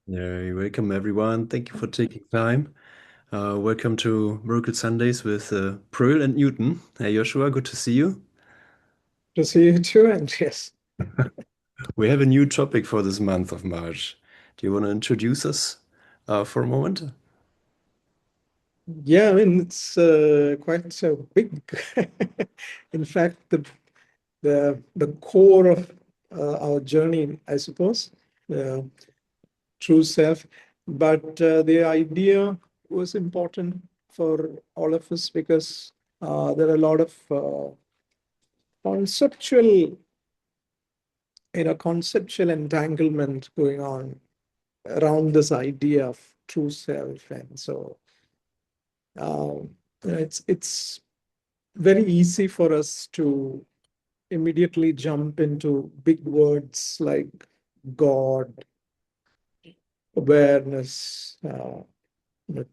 Yeah, you're welcome everyone. Thank you for taking time. Welcome to Miracle Sundays with Pröhl and Newton. Hey Joshua, good to see you. To see you too, Andreas. We have a new topic for this month of March. Do you want to introduce us for a moment? Yeah, I mean it's quite so big. In fact, the core of our journey, I suppose, the true self. But the idea was important for all of us because there are a lot of conceptual, conceptual entanglement going on around this idea of true self, and so it's very easy for us to immediately jump into big words like God, awareness,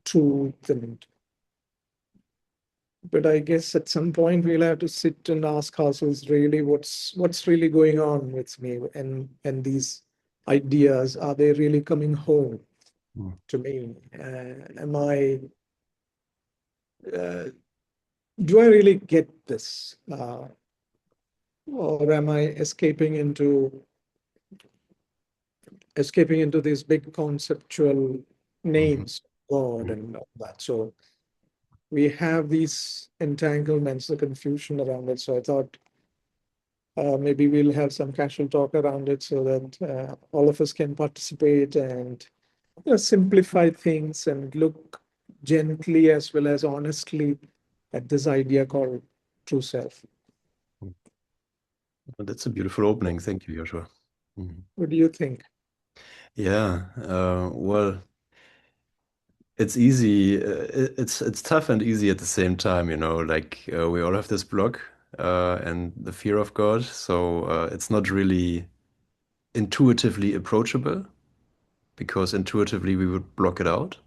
truth, and but I guess at some point we'll have to sit and ask ourselves really what's really going on with me and these ideas, are they really coming home Hmm. to me? Am I uh, do I really get this? Or am I escaping into these big conceptual Mhm. names, God and all that? So we have these entanglements, the confusion around it. So I thought maybe we'll have some casual talk around it so that all of us can participate and simplify things and look gently as well as honestly at this idea called true self. Well, that's a beautiful opening. Thank you, Joshua. Mhm. What do you think? Yeah, well, it's easy. It's tough and easy at the same time, like we all have this block and the fear of God, so it's not really intuitively approachable because intuitively we would block it out.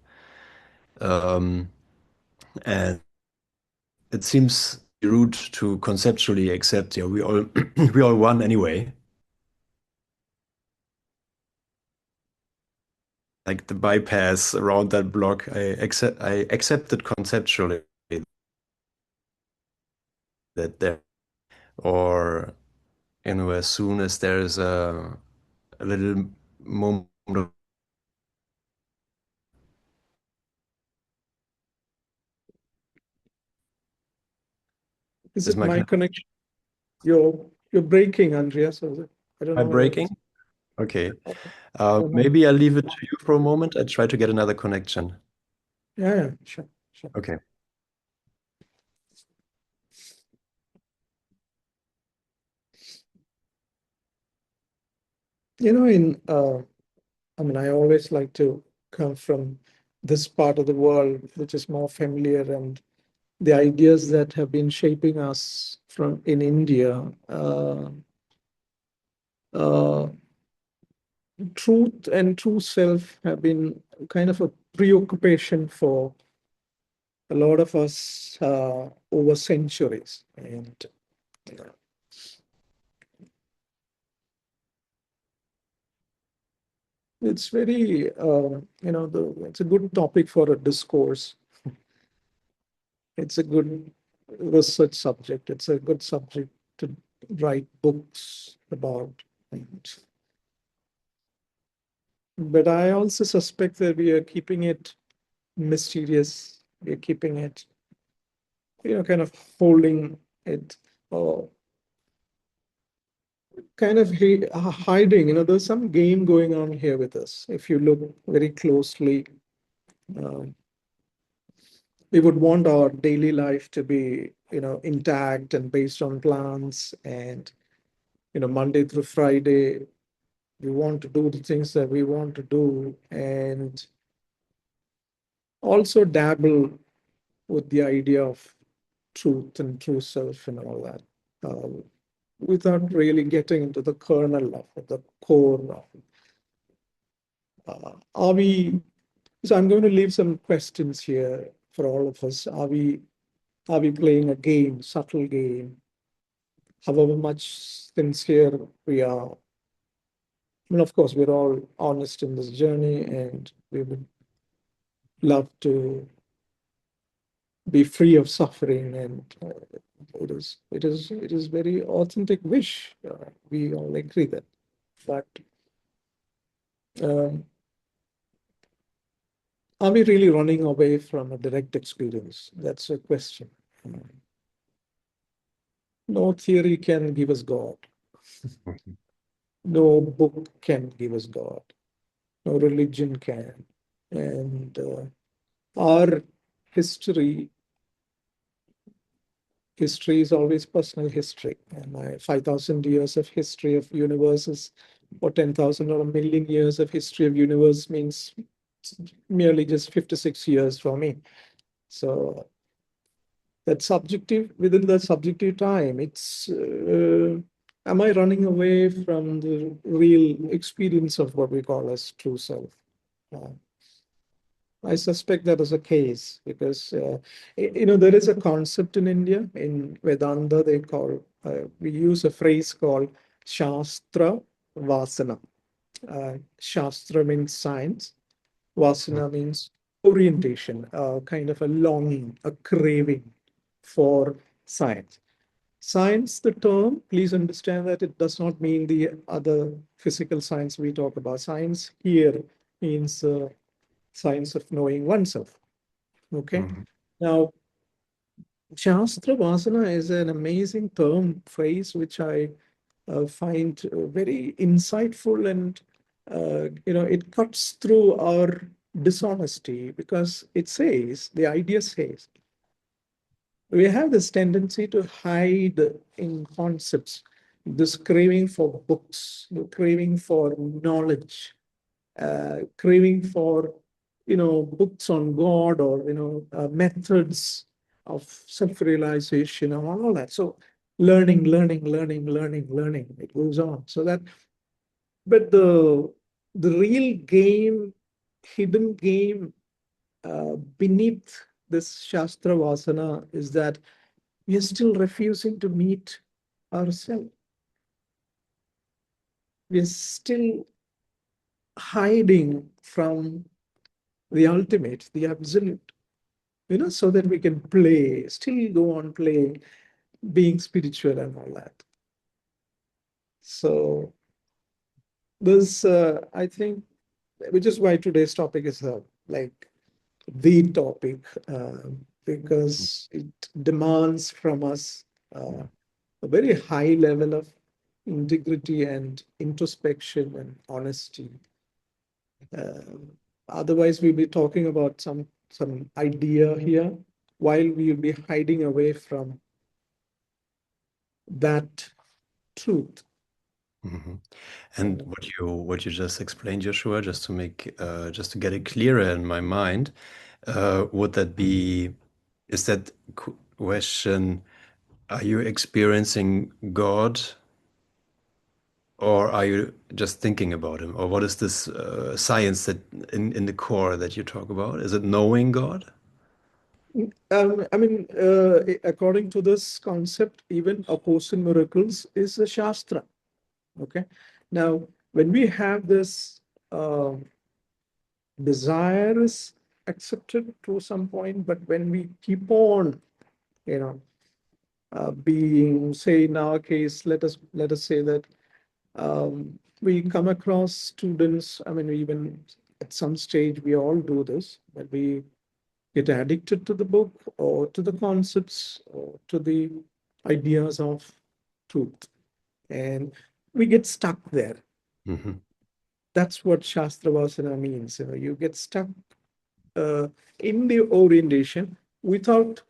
Um, and it seems rude to conceptually accept, we all we all won anyway. Like the bypass around that block, I accept it conceptually that there or as soon as there's a little moment of Is is it my my connection connection? You're breaking, Andreas. Or is it? I don't know whether breaking? it's. Okay. Oh, no. Maybe I'll leave it to you for a moment. I try to get another connection. Yeah, yeah, sure, sure. Okay. I mean, I always like to come from this part of the world, which is more familiar, and the ideas that have been shaping us from in India. Uh, Truth and true self have been kind of a preoccupation for a lot of us over centuries, and it's very, it's a good topic for a discourse. It's a good research subject. It's a good subject to write books about. And, but I also suspect that we are keeping it mysterious. We're keeping it, kind of holding it, or kind of hiding. There's some game going on here with us. If you look very closely, um, we would want our daily life to be, intact and based on plans and, Monday through Friday, we want to do the things that we want to do and also dabble with the idea of truth and true self and all that, without really getting into the kernel of it, the core of it. Are we, so I'm going to leave some questions here for all of us. Are we playing a game, subtle game? However much sincere we are, mean, of course, we're all honest in this journey, and we would love to be free of suffering, and it is very authentic wish. We all agree that, but um, are we really running away from a direct experience? That's a question. No theory can give us God. No book can give us God. No religion can. And our history history is always personal history. And my 5,000 years of history of universes, or 10,000 or a million years of history of universe means merely just 56 years for me. So that subjective, within that subjective time, it's am I running away from the real experience of what we call as true self? Uh, I suspect that is a case because there is a concept in India in Vedanta. They call we use a phrase called Shastra Vasana. Shastra means science. Vasana means orientation, kind of a longing, a craving for science. Science, the term, please understand that it does not mean the other physical science we talk about. Science here means science of knowing oneself. Okay. Mhm. Now, Shastra Vasana is an amazing term phrase which I find very insightful, and it cuts through our dishonesty because it says, the idea says, we have this tendency to hide in concepts, this craving for books, the craving for knowledge, craving for books on God, or methods of self-realization and all that. So learning, learning, learning, learning, learning. It goes on. So that, but the real game, hidden game beneath this Shastra Vasana is that we are still refusing to meet ourselves. We are still hiding from the ultimate, the absolute, so that we can play, still go on playing, being spiritual and all that. So this, I think, which is why today's topic is like the topic, because it demands from us a very high level of integrity and introspection and honesty. Otherwise, we'll be talking about some idea here, while we'll be hiding away from that truth. Mhm. And So, what you just explained, Joshua, just to get it clearer in my mind, would that be, is that question, are you experiencing God, or are you just thinking about him? Or what is this science that in the core that you talk about? Is it knowing God? I mean, according to this concept, even A Course in Miracles is a Shastra. Okay. Now, when we have this uh, desire is accepted to some point, but when we keep on, you know, being, say, in our case, let us say that we come across students. I mean, even at some stage, we all do this, that we get addicted to the book or to the concepts or to the ideas of truth, and we get stuck there. Hmm. That's what Shastravasana means. You get stuck uh, in the orientation without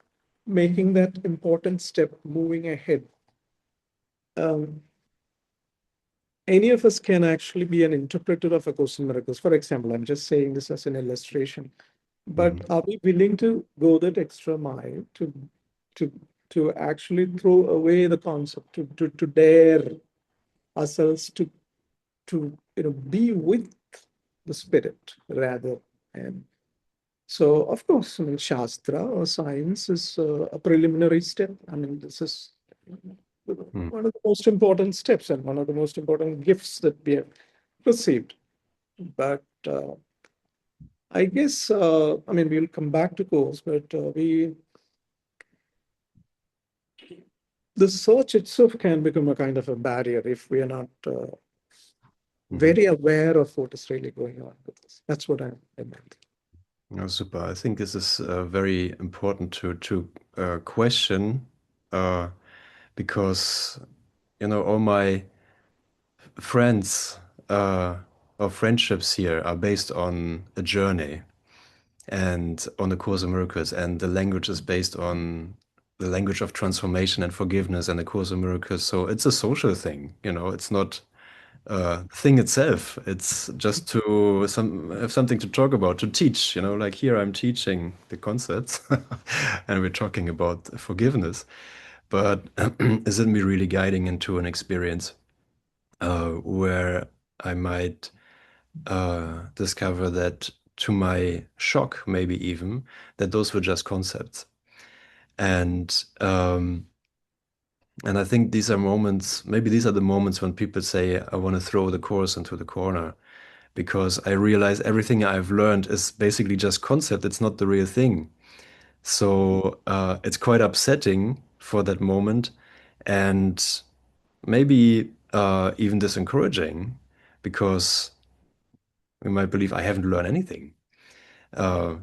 making that important step moving ahead. Um, any of us can actually be an interpreter of A Course in Miracles. For example, I'm just saying this as an illustration. But Hmm. are we willing to go that extra mile to to actually throw away the concept, to dare ourselves to be with the spirit rather? And so, of course, I mean, Shastra or science is a preliminary step. I mean, this is one of the most important steps and one of the most important gifts that we have perceived. But I guess, I mean, we'll come back to course, but the search itself can become a kind of a barrier if we are not Mhm. very aware of what is really going on with this. That's what I meant. Oh, super. I think this is very important to question uh, because all my friends or friendships here are based on a journey and on the Course of Miracles, and the language is based on the language of transformation and forgiveness and the Course of Miracles. So it's a social thing, it's not thing itself. It's just to have something to talk about, to teach, like here I'm teaching the concepts and we're talking about forgiveness. But is it me really guiding into an experience where I might discover that, to my shock, maybe even, that those were just concepts. And and I think these are moments, maybe these are the moments when people say, I want to throw the course into the corner because I realize everything I've learned is basically just concept. It's not the real thing. So it's quite upsetting for that moment and maybe even disencouraging because we might believe I haven't learned anything.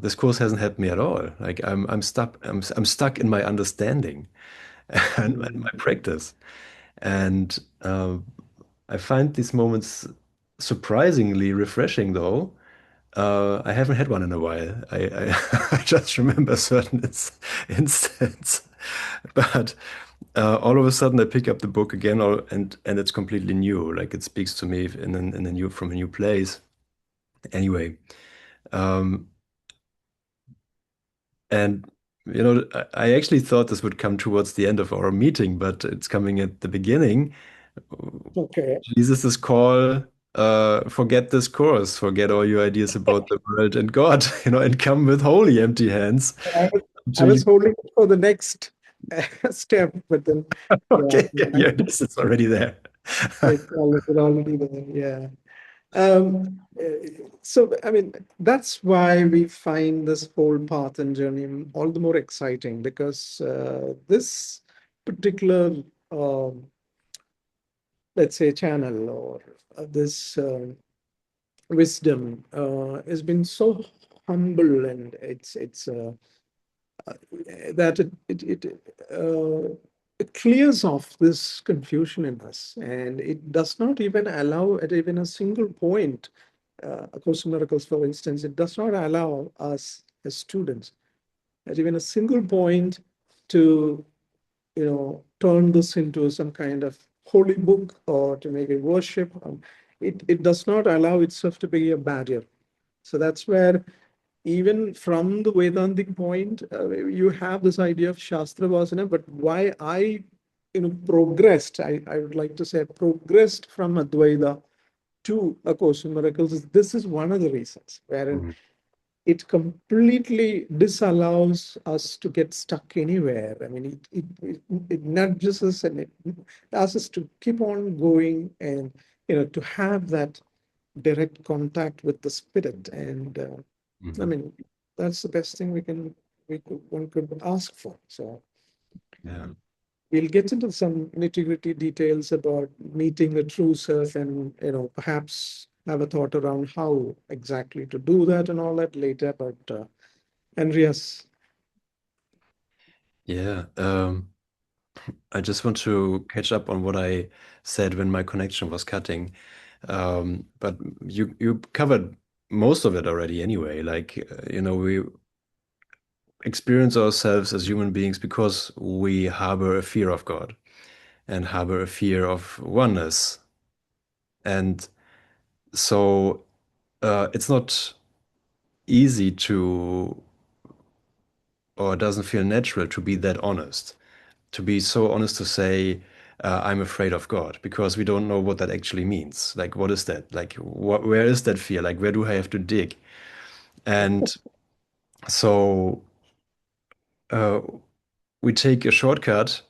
This course hasn't helped me at all. Like I'm stuck. I'm stuck in my understanding and my practice. And I find these moments surprisingly refreshing, though. I haven't had one in a while. I just remember certain instance, but all of a sudden I pick up the book again, and it's completely new. Like it speaks to me in a new from a new place. Anyway, um, and I actually thought this would come towards the end of our meeting, but it's coming at the beginning. Okay. Jesus' call, forget this course, forget all your ideas about the world and God, and come with holy empty hands I was, I to was you. holding it for the next step, but then, yeah, Okay, yeah, it is. It's already there. it's already there. Yeah. So, I mean, that's why we find this whole path and journey all the more exciting because this particular, um, let's say, channel or this wisdom has been so humble and that it clears off this confusion in us, and it does not even allow at even a single point. A Course in Miracles, for instance, it does not allow us as students at even a single point to turn this into some kind of holy book or to make it worship. It does not allow itself to be a barrier. So that's where even from the Vedantic point, you have this idea of Shastra Vasana, but why I, progressed, I would like to say progressed from Advaita to A Course in Miracles. This is one of the reasons, wherein Mhm. it completely disallows us to get stuck anywhere. I mean, it nudges us and it asks us to keep on going and, to have that direct contact with the spirit. And I Mhm. mean, that's the best thing one could ask for. So Yeah. we'll get into some nitty-gritty details about meeting the true self and, perhaps have a thought around how exactly to do that and all that later. But Andreas, Yeah. I just want to catch up on what I said when my connection was cutting. But you covered most of it already anyway. Like, we experience ourselves as human beings because we harbor a fear of God and harbor a fear of oneness. And so it's not easy to, or it doesn't feel natural to be that honest, to be so honest to say, I'm afraid of God, because we don't know what that actually means. Like, what is that? Like, where is that fear? Like, where do I have to dig? And so uh, we take a shortcut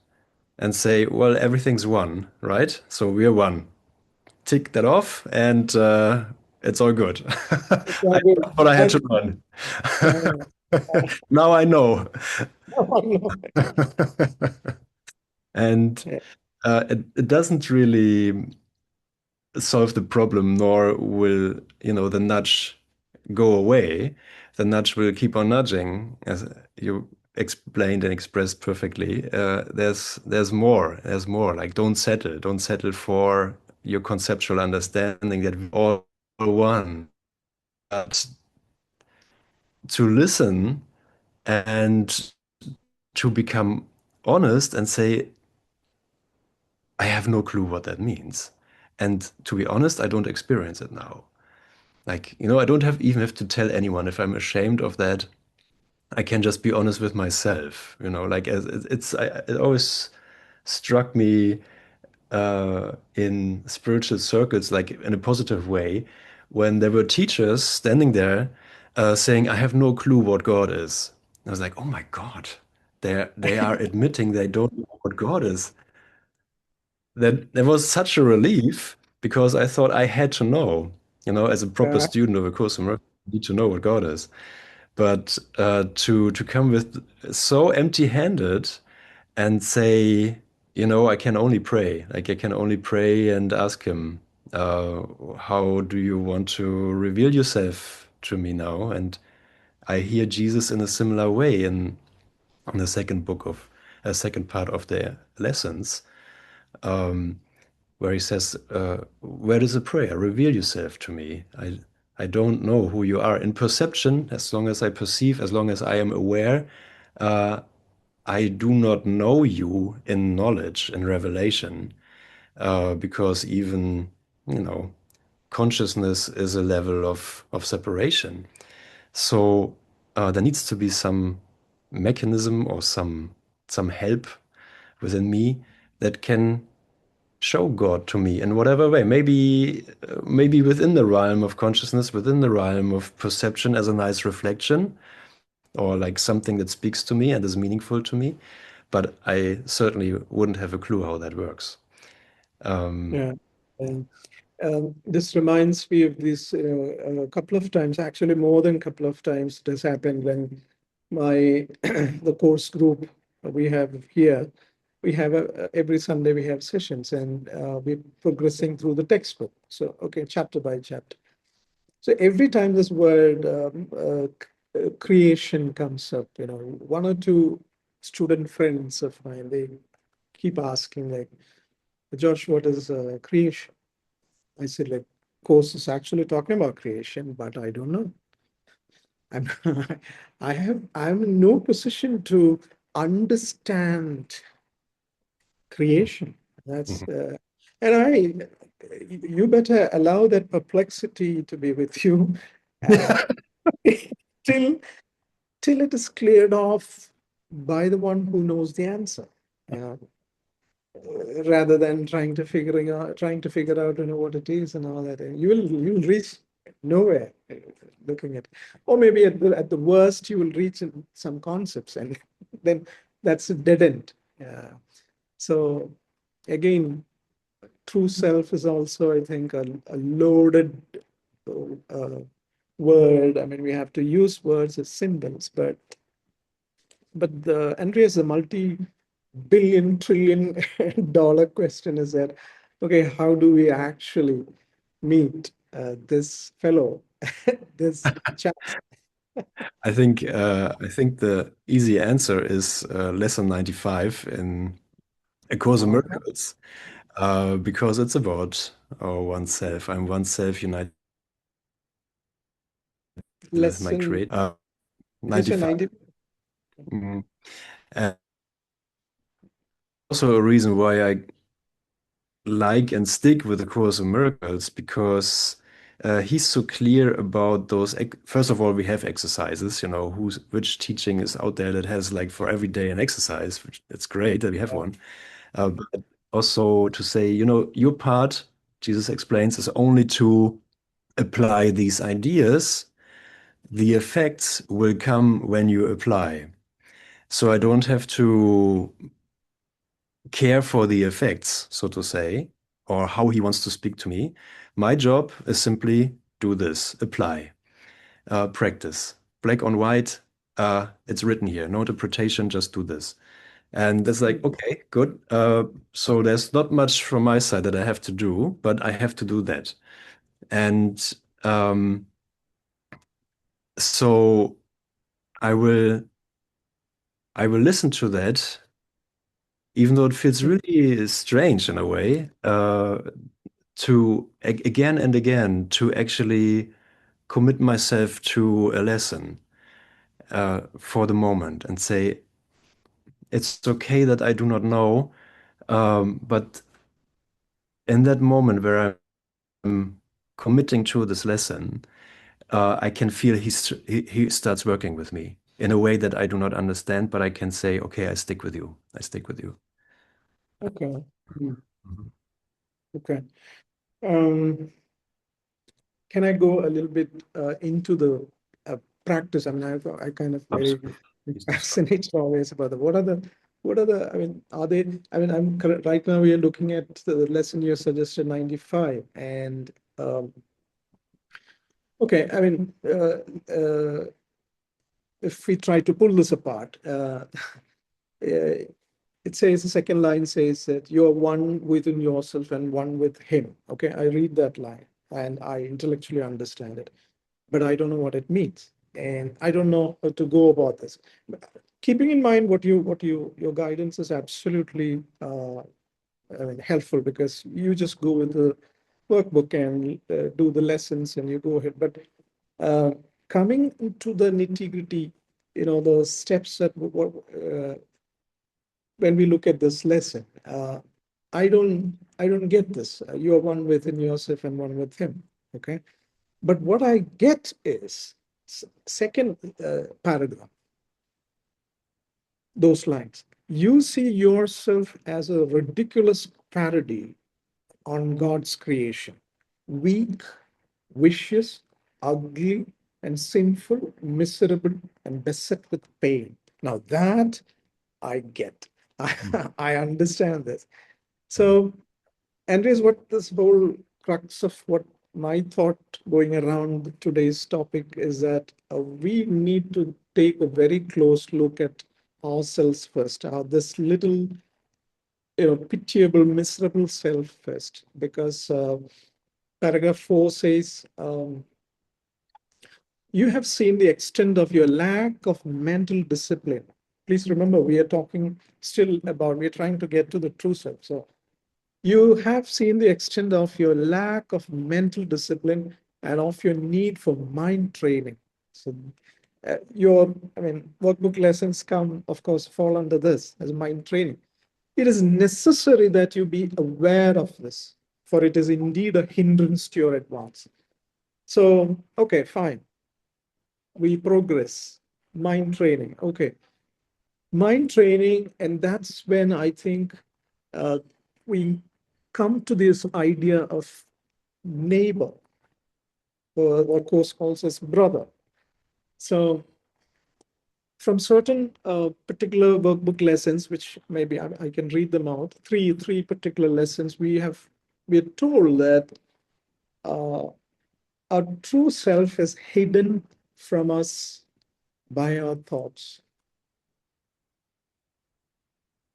and say, well, everything's one, right? So we're one. tick that off, and it's all good. It's I all good. learned what I had And to learn. uh, Now I know. no. And Yeah, it doesn't really solve the problem, nor will, the nudge go away. The nudge will keep on nudging, as you explained and expressed perfectly. There's more. There's more. Like don't settle for your conceptual understanding that we all one. But to listen and to become honest and say, I have no clue what that means. And to be honest, I don't experience it now. Like, I don't even have to tell anyone if I'm ashamed of that. I can just be honest with myself, like it always struck me in spiritual circles, like in a positive way, when there were teachers standing there saying, I have no clue what God is. I was like, oh my God, they are admitting they don't know what God is. That there was such a relief because I thought I had to know, as a proper yeah, student of a course in miracles, you need to know what God is. But to come with so empty-handed and say, I can only pray. Like I can only pray and ask him, how do you want to reveal yourself to me now? And I hear Jesus in a similar way in the second part of the lessons, where he says, where is the prayer? Reveal yourself to me. I don't know who you are in perception. As long as I perceive, as long as I am aware, I do not know you in knowledge and revelation, because even, you know, consciousness is a level of separation. So there needs to be some mechanism or some help within me that can show God to me in whatever way. Maybe within the realm of consciousness, within the realm of perception as a nice reflection, or like something that speaks to me and is meaningful to me. But I certainly wouldn't have a clue how that works. Um, yeah. And, this reminds me of this a couple of times, actually more than a couple of times it has happened when my the course group we have here, we have every Sunday we have sessions and we're progressing through the textbook. So, okay, chapter by chapter. So every time this word creation comes up, one or two student friends of mine, they keep asking like, Josh, what is creation? I said, like, course is actually talking about creation, but I don't know. I'm I'm in no position to understand creation. That's and you better allow that perplexity to be with you uh, till till it is cleared off by the one who knows the answer. Yeah. Rather than trying to figure out what it is and all that. You'll reach nowhere looking at, or maybe at the worst you will reach in some concepts, and then that's a dead end. Yeah. So again, true self is also, I think, a loaded uh, word. I mean, we have to use words as symbols, but the Andreas, the multi-billion trillion dollar question is that, okay, how do we actually meet this fellow, this chap? I think the easy answer is lesson 95 in A Course in Uh, Miracles, because it's about oneself. I'm oneself united with my lesson, creator. did you say 95. 90? Mhm. And also a reason why I like and stick with the Course in Miracles, because he's so clear about those. First of all, we have exercises. Which teaching is out there that has like for every day an exercise, which it's great that we have one. But also to say, your part, Jesus explains, is only to apply these ideas. The effects will come when you apply. So I don't have to care for the effects, so to say, or how he wants to speak to me. My job is simply do this, apply, practice. Black on white, it's written here, no interpretation, just do this. And it's like, okay, good. So there's not much from my side that I have to do, but I have to do that. And um, so I will I will listen to that, even though it feels really strange in a way, to again and again to actually commit myself to a lesson for the moment and say, it's okay that I do not know, but in that moment where I'm committing to this lesson, I can feel he starts working with me in a way that I do not understand, but I can say, okay, I stick with you. I stick with you. Okay. Mm, Mhm. okay. Um, can I go a little bit into the practice? I mean, I kind of very Absolutely. Please do so. fascinated always about the what are the, I mean, are they, I mean, right now we are looking at the lesson you suggested 95 and okay, I mean, if we try to pull this apart, it says the second line says that you're one within yourself and one with him. Okay, I read that line and I intellectually understand it, but I don't know what it means, and I don't know how to go about this. Keeping in mind what you your guidance is absolutely I mean, helpful because you just go with the workbook and do the lessons and you go ahead. But uh, coming into the nitty gritty, the steps that when we look at this lesson, I don't get this. You are one within yourself and one with him. Okay, but what I get is second paragraph, those lines. You see yourself as a ridiculous parody on God's creation, weak, vicious, ugly, and sinful, miserable, and beset with pain. Now that I get, Mhm. I understand this. Mhm. So, Andres, what this whole crux of what my thought going around today's topic is that we need to take a very close look at ourselves first, this little pitiable, miserable self first, because paragraph 4 says, you have seen the extent of your lack of mental discipline. Please remember, we are talking still about, we're trying to get to the true self. So you have seen the extent of your lack of mental discipline and of your need for mind training. So I mean, workbook lessons come, of course, fall under this as mind training. It is necessary that you be aware of this, for it is indeed a hindrance to your advance. So, okay, fine. We progress. Mind training. Okay. Mind training. And that's when I think we come to this idea of neighbor, or what Course calls as brother. So, from certain particular workbook lessons, which maybe I can read them out, three particular lessons, we're told that uh, our true self is hidden from us by our thoughts.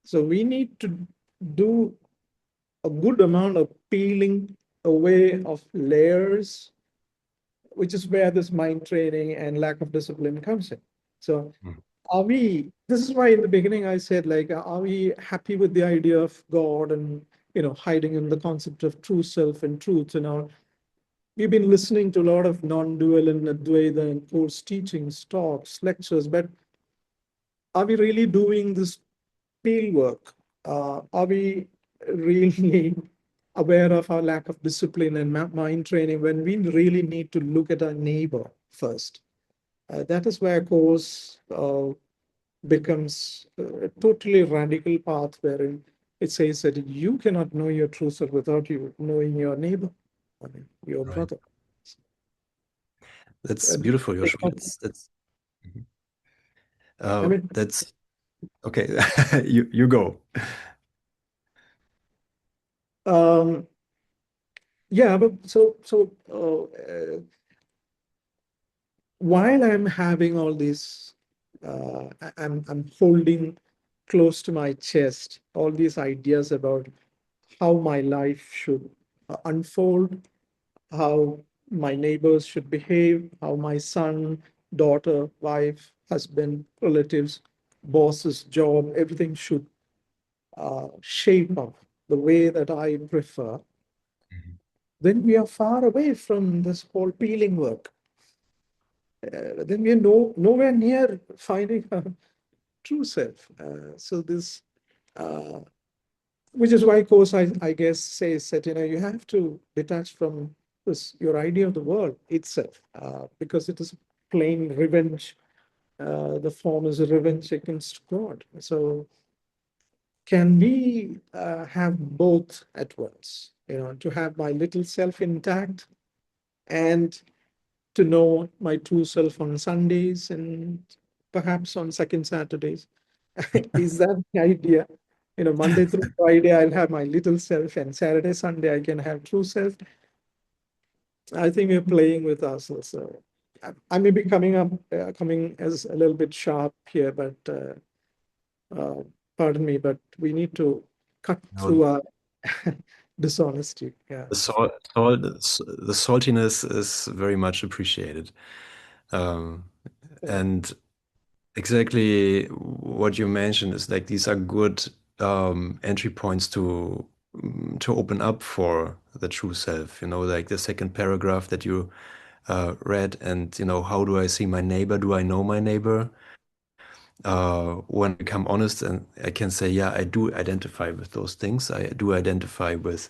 So we need to do a good amount of peeling away of layers, which is where this mind training and lack of discipline comes in. So Mhm. this is why in the beginning I said, like, are we happy with the idea of God and, hiding in the concept of true self and truth? We've been listening to a lot of non-dual and Advaita and course teachings, talks, lectures, but are we really doing this field work? Are we really aware of our lack of discipline and mind training when we really need to look at our neighbor first? That is where course becomes a totally radical path wherein it says that you cannot know your true self without you knowing your neighbor, I mean, your Right. brother. That's beautiful, Joshua. That's Mhm. I mean, That's okay. You go. yeah, but while I'm having all these, I'm holding close to my chest all these ideas about how my life should unfold, how my neighbors should behave, how my son, daughter, wife, husband, relatives, boss's job, everything should shape up the way that I prefer. Then we are far away from this whole peeling work. Then we are nowhere near finding a true self. So this, uh, which is why course I guess says that you have to detach from this your idea of the world itself, because it is plain revenge. The form is a revenge against God. So can we have both at once? To have my little self intact and to know my true self on Sundays and perhaps on second Saturdays. Is that the idea? Monday through Friday, I'll have my little self, and Saturday, Sunday, I can have true self. I think we're playing with ourselves. So I may be coming as a little bit sharp here, but uh, pardon me, but we need to cut No, through our dishonesty. Yeah. the saltiness is very much appreciated. Um, Yeah. and exactly what you mentioned is like these are good entry points to open up for the true self. Like the second paragraph that you read, and how do I see my neighbor? Do I know my neighbor? When I become honest, and I can say, yeah, I do identify with those things. I do identify with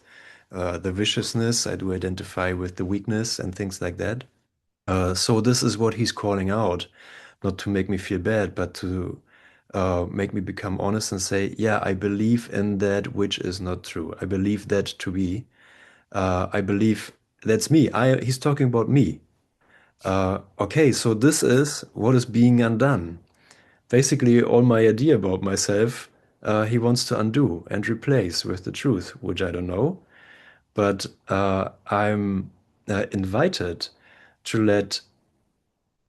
the viciousness. I do identify with the weakness and things like that. So this is what he's calling out, not to make me feel bad, but to make me become honest and say, yeah, I believe in that which is not true. I believe that to be. I believe that's me. He's talking about me. Okay, so this is what is being undone. Basically, all my idea about myself, he wants to undo and replace with the truth, which I don't know. But I'm invited to let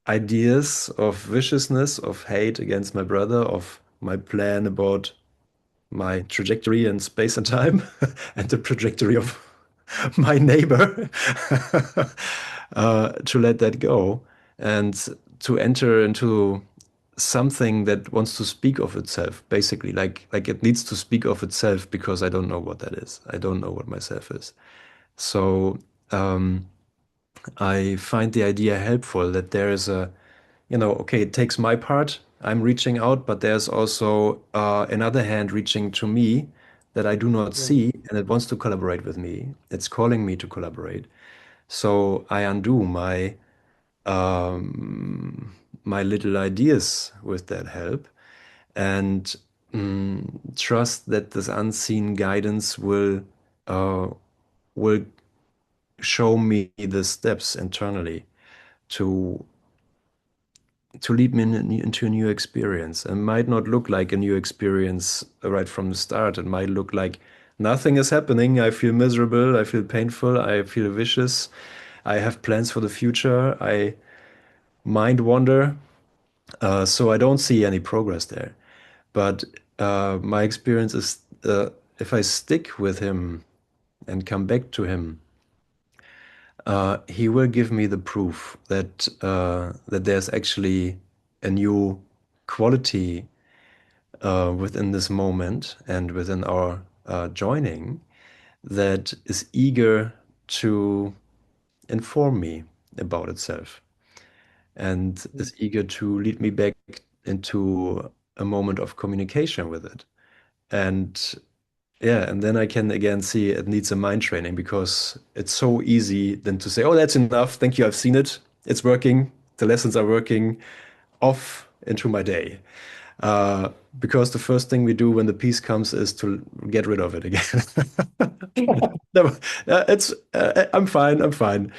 ideas of viciousness, of hate against my brother, of my plan about my trajectory in space and time, and the trajectory of my neighbor, to let that go and to enter into something that wants to speak of itself, basically, like it needs to speak of itself because I don't know what that is. I don't know what myself is. So I find the idea helpful that there is okay, it takes my part. I'm reaching out, but there's also another hand reaching to me that I do not Yeah. see, and it wants to collaborate with me. It's calling me to collaborate. So I undo my little ideas with that help, and trust that this unseen guidance uh, will show me the steps internally to lead me into a new experience. And might not look like a new experience right from the start. It might look like nothing is happening. I feel miserable. I feel painful. I feel vicious. I have plans for the future. I mind wander. So I don't see any progress there. But my experience is if I stick with him and come back to him, he will give me the proof that there's actually a new quality within this moment and within our joining that is eager to inform me about itself and is eager to lead me back into a moment of communication with it. And yeah, and then I can again see it needs a mind training because it's so easy then to say, oh, that's enough. Thank you. I've seen it. It's working. The lessons are working off into my day. Uh, because the first thing we do when the peace comes is to get rid of it again. No, I'm fine. I'm fine.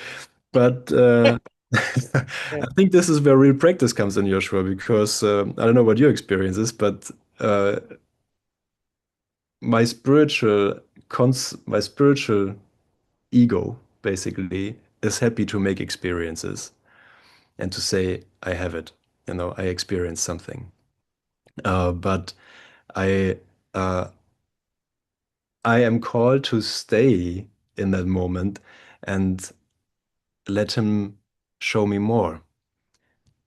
But Yeah. I think this is where real practice comes in, Joshua, because I don't know what your experience is, but uh, my spiritual my spiritual ego basically, is happy to make experiences and to say, I have it, I experienced something. But I uh, I am called to stay in that moment and let him show me more.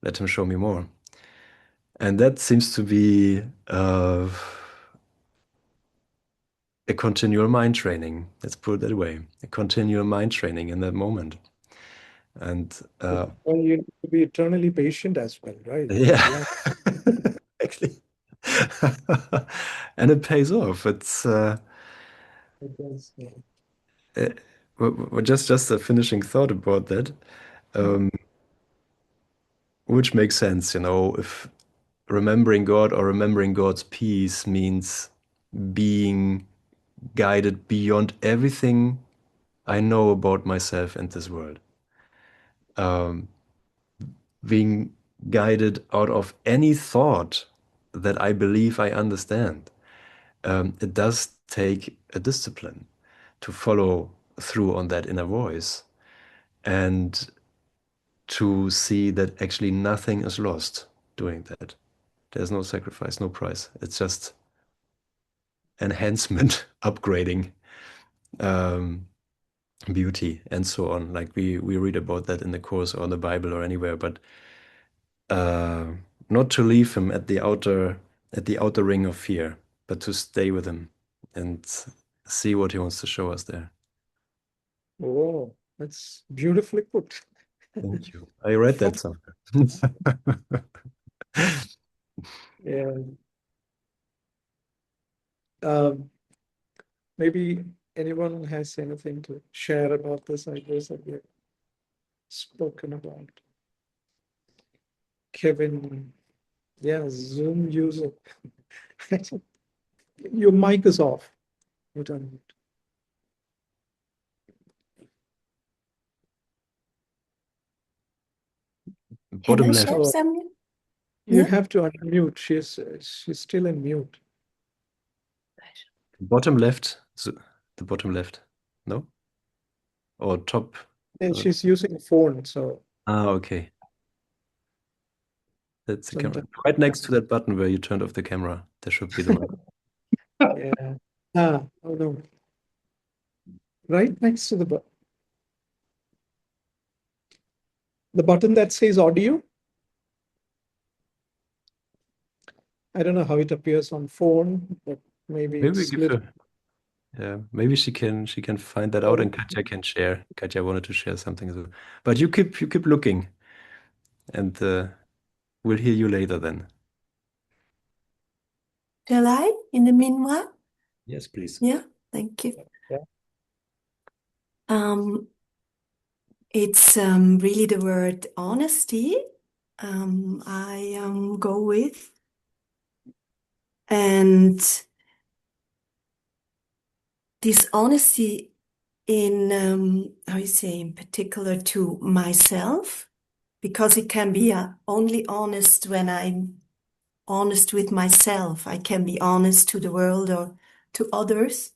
Let him show me more. And that seems to be a continual mind training. Let's put it that way. A continual mind training in that moment. And Well, you need to be eternally patient as well, right? yeah, Yeah. actually. And it pays off. It's It does, yeah. uh, just a finishing thought about that, um, which makes sense, if remembering God or remembering God's peace means being guided beyond everything I know about myself and this world. Um, being guided out of any thought that I believe I understand. It does take a discipline to follow through on that inner voice and to see that actually nothing is lost doing that. There's no sacrifice, no price. It's just enhancement, upgrading, um, beauty, and so on. Like we read about that in the Course or the Bible or anywhere, but uh, not to leave him at the outer ring of fear, but to stay with him and see what he wants to show us there. Oh, that's beautifully put. Thank you. I read that somewhere. Yeah. Um, Maybe anyone has anything to share about this ideas that we have spoken about. Kevin, yeah, Zoom user. Your mic is off. You don't. Can Bottom I left. share Oh, something? you Yeah. have to unmute. She's still in mute. Bottom left. The bottom left. No? Or top. And Uh, she's using a phone, so okay. That's the camera. sometimes, Right next to that button where you turned off the camera. There should be the mic. yeah. Ah, oh no. Right next to the button that says audio. I don't know how it appears on phone, but maybe Maybe we it's give little. her. Yeah, maybe she can find that out, and Katja can share. Katja wanted to share something as well. But you keep looking, and we'll hear you later then. Shall I in the meanwhile? Yes, please. Yeah, thank you. Yeah. Um, it's really the word honesty I go with. And this honesty in, how you say, in particular to myself, because it can be only honest when I'm honest with myself. I can be honest to the world or to others.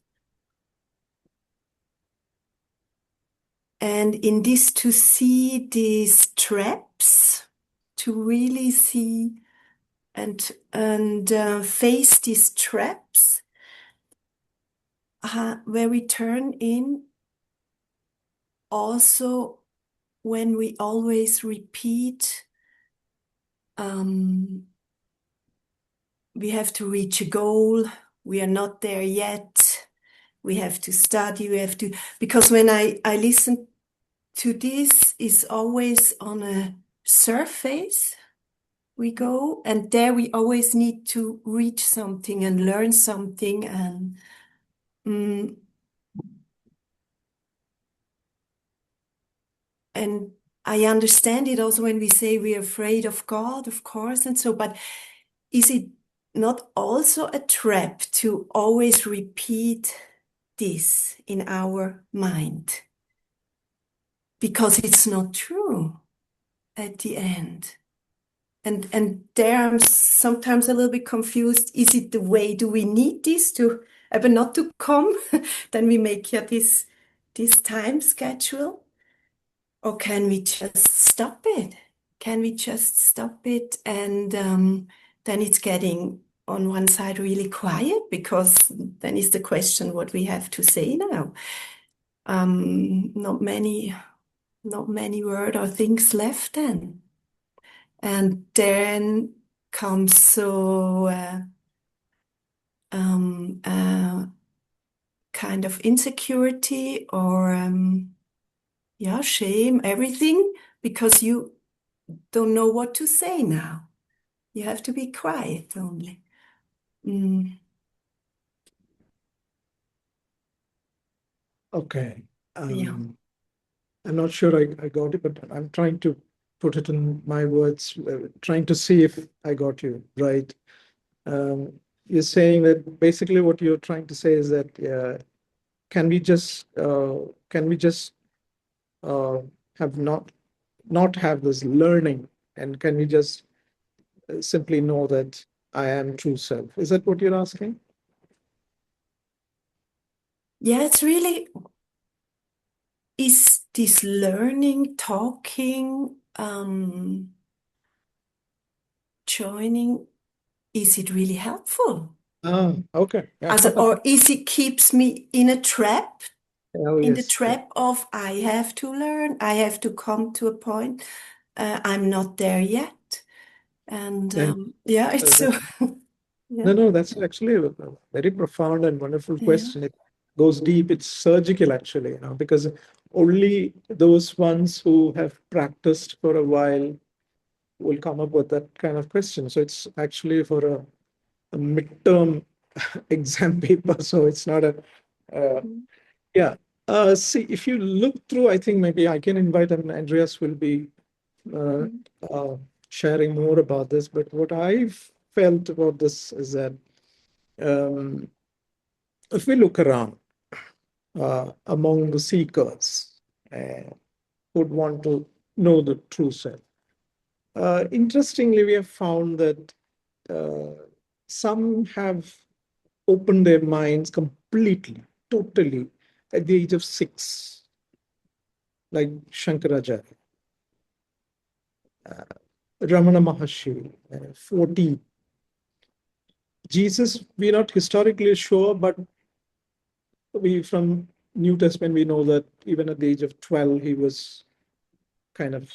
And in this, to see these traps, to really see and face these traps, where we turn in also when we always repeat, we have to reach a goal, we are not there yet, we have to study, because when I listen to this, is always on a surface we go, and there we always need to reach something and learn something, and mm, and I understand it also when we say we're afraid of God, of course, and so, but is it not also a trap to always repeat this in our mind? Because it's not true at the end. And there I'm sometimes a little bit confused. Is it the way? Do we need this to, but not to come? Then we make this this time schedule? Or can we just stop it? Can we just stop it? And then it's getting on one side really quiet, because then is the question what we have to say now. Not many words or things left then. And then comes kind of insecurity or shame, everything, because you don't know what to say now. You have to be quiet only. Okay. Yeah. I'm not sure I got it, but I'm trying to put it in my words, trying to see if I got you right. You're saying that basically what you're trying to say is that can we just have not have this learning, and can we just simply know that I am true self? Is that what you're asking? Yeah, it's really, is this learning, talking, joining, is it really helpful? Okay. Yeah. Or is it keeps me in a trap, Oh, in the yes. trap of I have to learn, I have to come to a point, I'm not there yet. And it's so, yeah. No, that's actually a very profound and wonderful Yeah. question. It goes deep. It's surgical, actually, because only those ones who have practiced for a while will come up with that kind of question. So it's actually for a midterm exam paper. So it's not a, yeah. See, if you look through, I think maybe I can invite, and Andreas will be uh, sharing more about this. But what I've felt about this is that um, if we look around among the seekers who'd want to know the true self, interestingly, we have found that some have opened their minds completely, totally at the age of 6, like Shankaracharya, Ramana Maharshi, 14. Jesus, we're not historically sure, but we from New Testament, we know that even at the age of 12, he was kind of,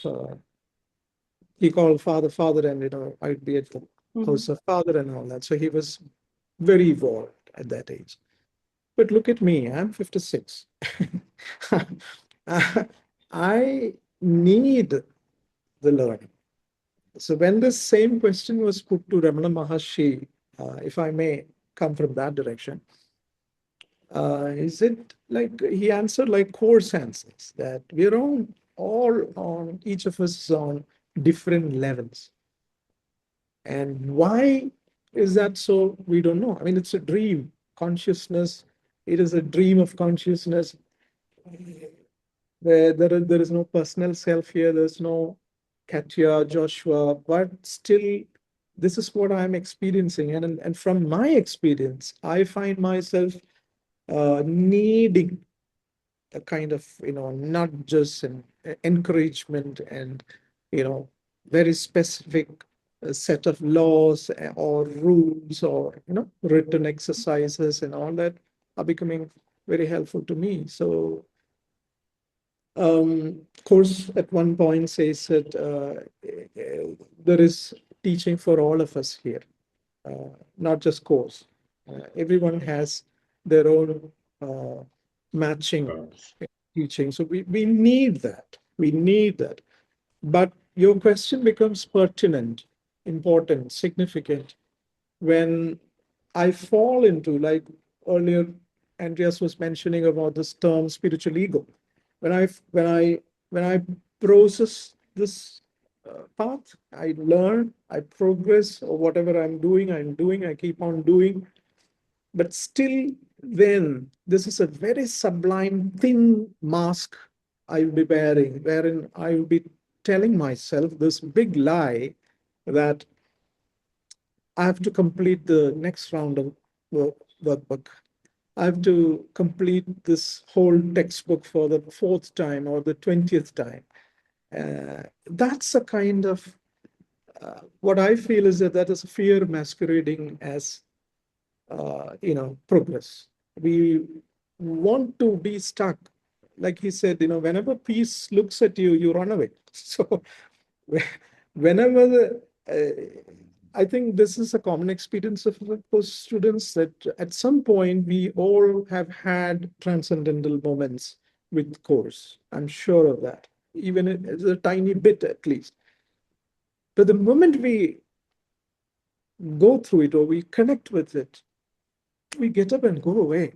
he called Father, Father, and, I'd be at the house of Father and all that. So he was very evolved at that age. But look at me, I'm 56. I need the learning. So when the same question was put to Ramana Maharshi, if I may come from that direction, is it like he answered like course answers, that we're all on, each of us is on different levels. And why is that so? We don't know. I mean, it's a dream. Consciousness, it is a dream of consciousness where there is no personal self here. There's no Katya, Joshua, but still, this is what I'm experiencing. And from my experience, I find myself needing a kind of, not just an encouragement and, very specific set of laws or rules or, written exercises and all that are becoming very helpful to me. So, Course at one point says that there is teaching for all of us here, not just Course. Everyone has their own matching teaching. So we need that. We need that. But your question becomes pertinent, important, significant when I fall into, like earlier, Andreas was mentioning about this term spiritual ego. When I process this path, I learn, I progress, or whatever I'm doing, I keep on doing. But still, then this is a very sublime, thin mask I'll be bearing, wherein I will be telling myself this big lie that I have to complete the next round of workbook. I have to complete this whole textbook for the fourth time or the 20th time. That's a kind of what I feel is that that is fear masquerading as progress. We want to be stuck. Like he said, whenever peace looks at you, you run away. So whenever I think this is a common experience of course students that at some point we all have had transcendental moments with course. I'm sure of that, even as a tiny bit at least. But the moment we go through it or we connect with it, we get up and go away.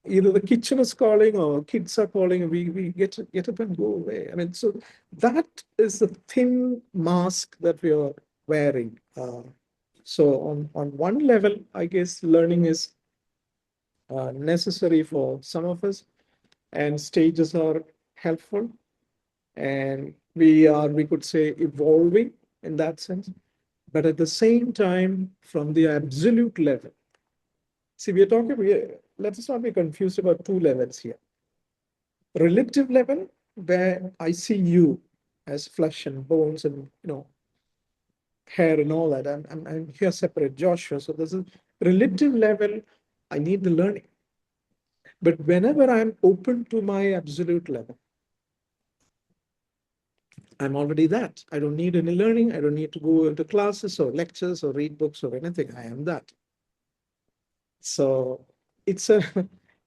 Either the kitchen is calling or kids are calling, and we get up and go away. I mean, so that is the thin mask that we are wearing. So on one level, I guess learning is necessary for some of us, and stages are helpful, and we could say evolving in that sense. But at the same time, from the absolute level, see, let us not be confused about two levels here. Relative level, where I see you as flesh and bones and hair and all that. I'm here separate, Joshua. So there's a relative level. I need the learning. But whenever I'm open to my absolute level, I'm already that. I don't need any learning. I don't need to go into classes or lectures or read books or anything. I am that. So it's a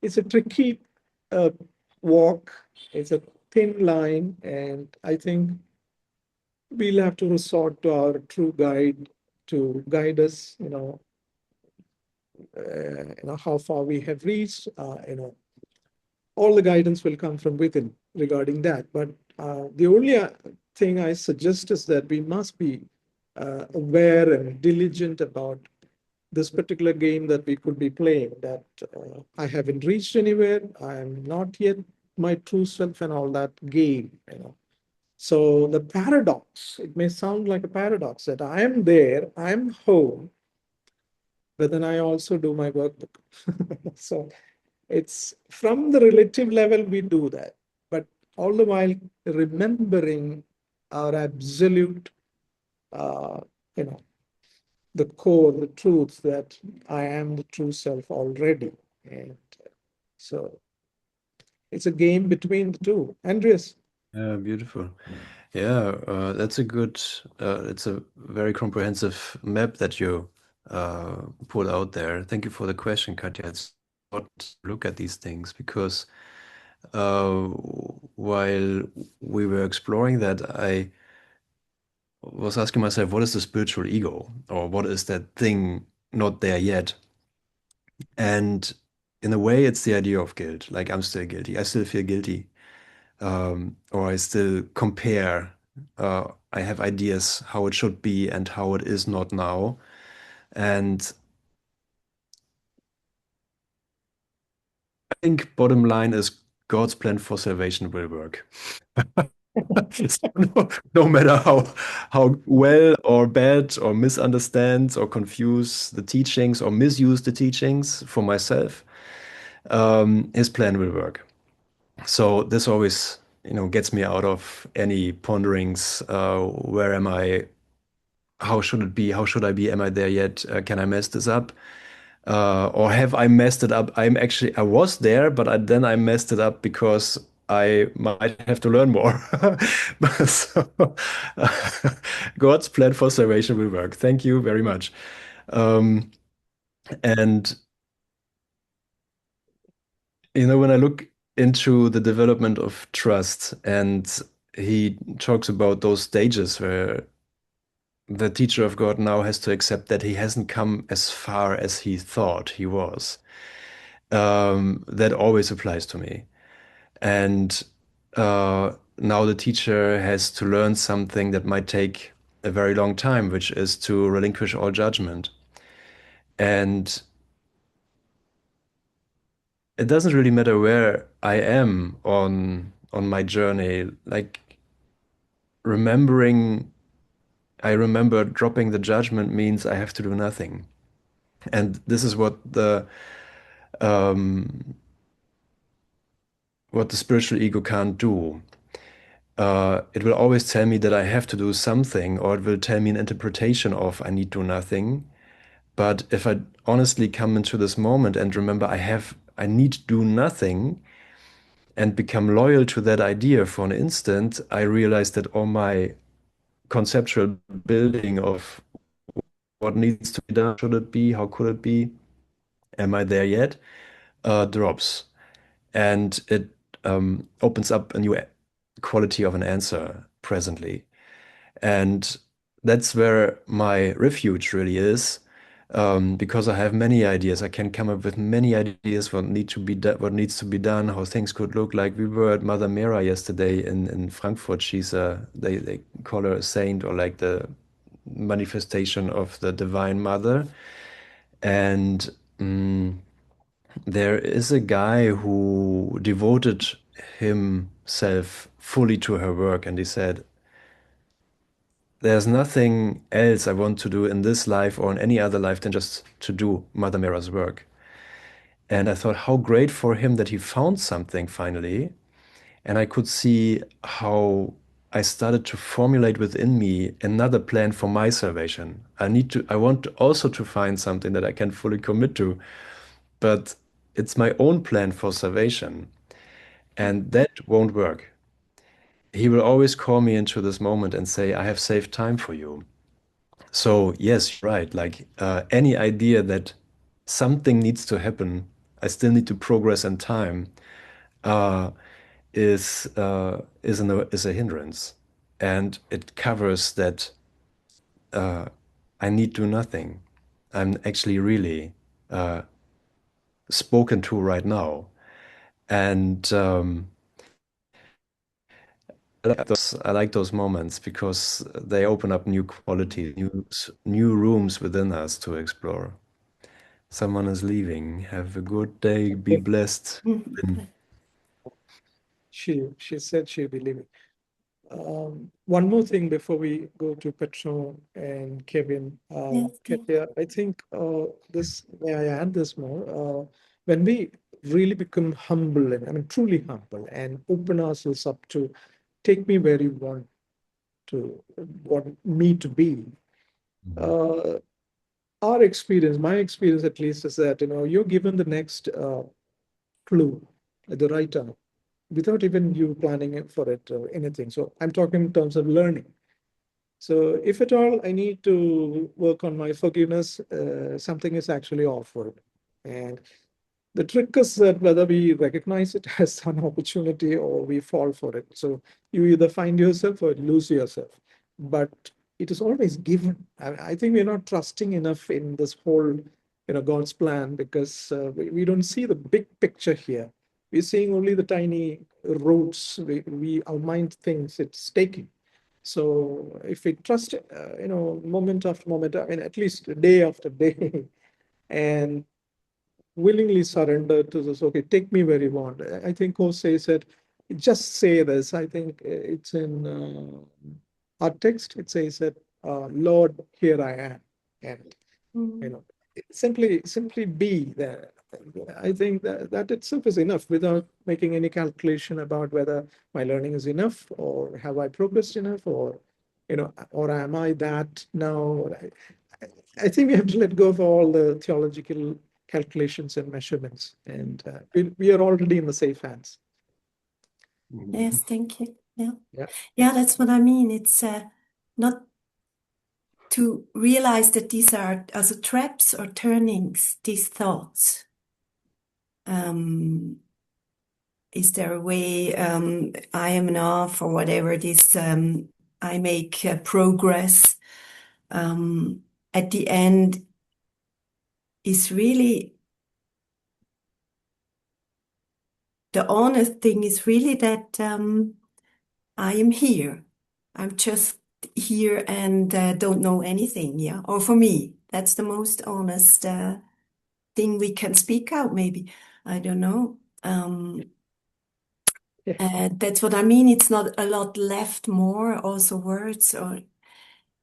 it's a tricky walk. It's a thin line, and I think we'll have to resort to our true guide to guide us. How far we have reached. All the guidance will come from within regarding that. But the only thing I suggest is that we must be aware and diligent about this particular game that we could be playing, that I haven't reached anywhere, I'm not yet my true self and all that game. So the paradox, it may sound like a paradox that I am there, I'm home, but then I also do my workbook. So it's from the relative level we do that, but all the while remembering our absolute, uh, you know, the core, the truth that I am the true self already. And so it's a game between the two. Andreas. Yeah, beautiful. Yeah, that's a good, it's a very comprehensive map that you put out there. Thank you for the question, Katja. It's important to look at these things because while we were exploring that, I was asking myself, what is the spiritual ego? Or what is that thing not there yet? And in a way, it's the idea of guilt. Like I'm still guilty. I still feel guilty. Or I still compare. I have ideas how it should be and how it is not now. And I think bottom line is God's plan for salvation will work. So no matter how well or bad or misunderstand or confuse the teachings or misuse the teachings for myself, his plan will work. So this always, gets me out of any ponderings. Where am I? How should it be? How should I be? Am I there yet? Can I mess this up? Or have I messed it up? I was there, but then I messed it up because I might have to learn more. So, God's plan for salvation will work. Thank you very much. Um, and when I look into the development of trust, and he talks about those stages where the teacher of God now has to accept that he hasn't come as far as he thought he was. That always applies to me. And now the teacher has to learn something that might take a very long time, which is to relinquish all judgment. And it doesn't really matter where I am on my journey. Like remembering, I remember dropping the judgment means I have to do nothing. And this is what the um, what the spiritual ego can't do. It will always tell me that I have to do something, or it will tell me an interpretation of I need do nothing. But if I honestly come into this moment and remember I need to do nothing and become loyal to that idea for an instant, I realize that all my conceptual building of what needs to be done, should it be, how could it be, am I there yet, drops. And it opens up a new quality of an answer presently. And that's where my refuge really is, because I have many ideas. I can come up with many ideas what what needs to be done, how things could look like. We were at Mother Mera yesterday in Frankfurt. They call her a saint, or like the manifestation of the Divine Mother. And there is a guy who devoted himself fully to her work, and he said, there's nothing else I want to do in this life or in any other life than just to do Mother Mera's work. And I thought, how great for him that he found something finally. And I could see how I started to formulate within me another plan for my salvation. I want also to find something that I can fully commit to, but it's my own plan for salvation. And that won't work. He will always call me into this moment and say, I have saved time for you. So yes, right. Like any idea that something needs to happen, I still need to progress in time, uh, is a hindrance, and it covers that I need do nothing. I'm actually really spoken to right now, and I like those moments because they open up new qualities, new rooms within us to explore. Someone is leaving. Have a good day. Be blessed. Mhm. She said she'll be leaving. One more thing before we go to Petro and Kevin. Yes, yes. Katya, I think may I add this more? When we really become humble, and I mean truly humble, and open ourselves up to take me where you want me to be. Mhm. Uh, our experience, my experience at least, is that you're given the next clue at the right time without even you planning it for it or anything. So I'm talking in terms of learning. So if at all I need to work on my forgiveness, something is actually offered. And the trick is that whether we recognize it as an opportunity or we fall for it. So you either find yourself or lose yourself. But it is always given. I think we're not trusting enough in this whole, God's plan, because we don't see the big picture here. We're seeing only the tiny roads our mind thinks it's taking. So if we trust, moment after moment, I mean, at least day after day, and willingly surrender to this, okay, take me where you want. I think Jose said, just say this. I think it's in our text. It says that, Lord, here I am. And, you Mm. know, simply be there. I think that itself is enough without making any calculation about whether my learning is enough or have I progressed enough or am I that now? I think we have to let go of all the theological calculations and measurements, and we are already in the safe hands. Yes, thank you. Yeah. Yeah. Yeah, that's what I mean. It's not to realize that these are also traps or turnings, these thoughts. Is there a way I am enough or whatever this I make progress at the end is really the honest thing is really that I am here. I'm just here and don't know anything. Yeah. Or for me, that's the most honest thing we can speak out, maybe. I don't know. Yeah. That's what I mean. It's not a lot left more, also words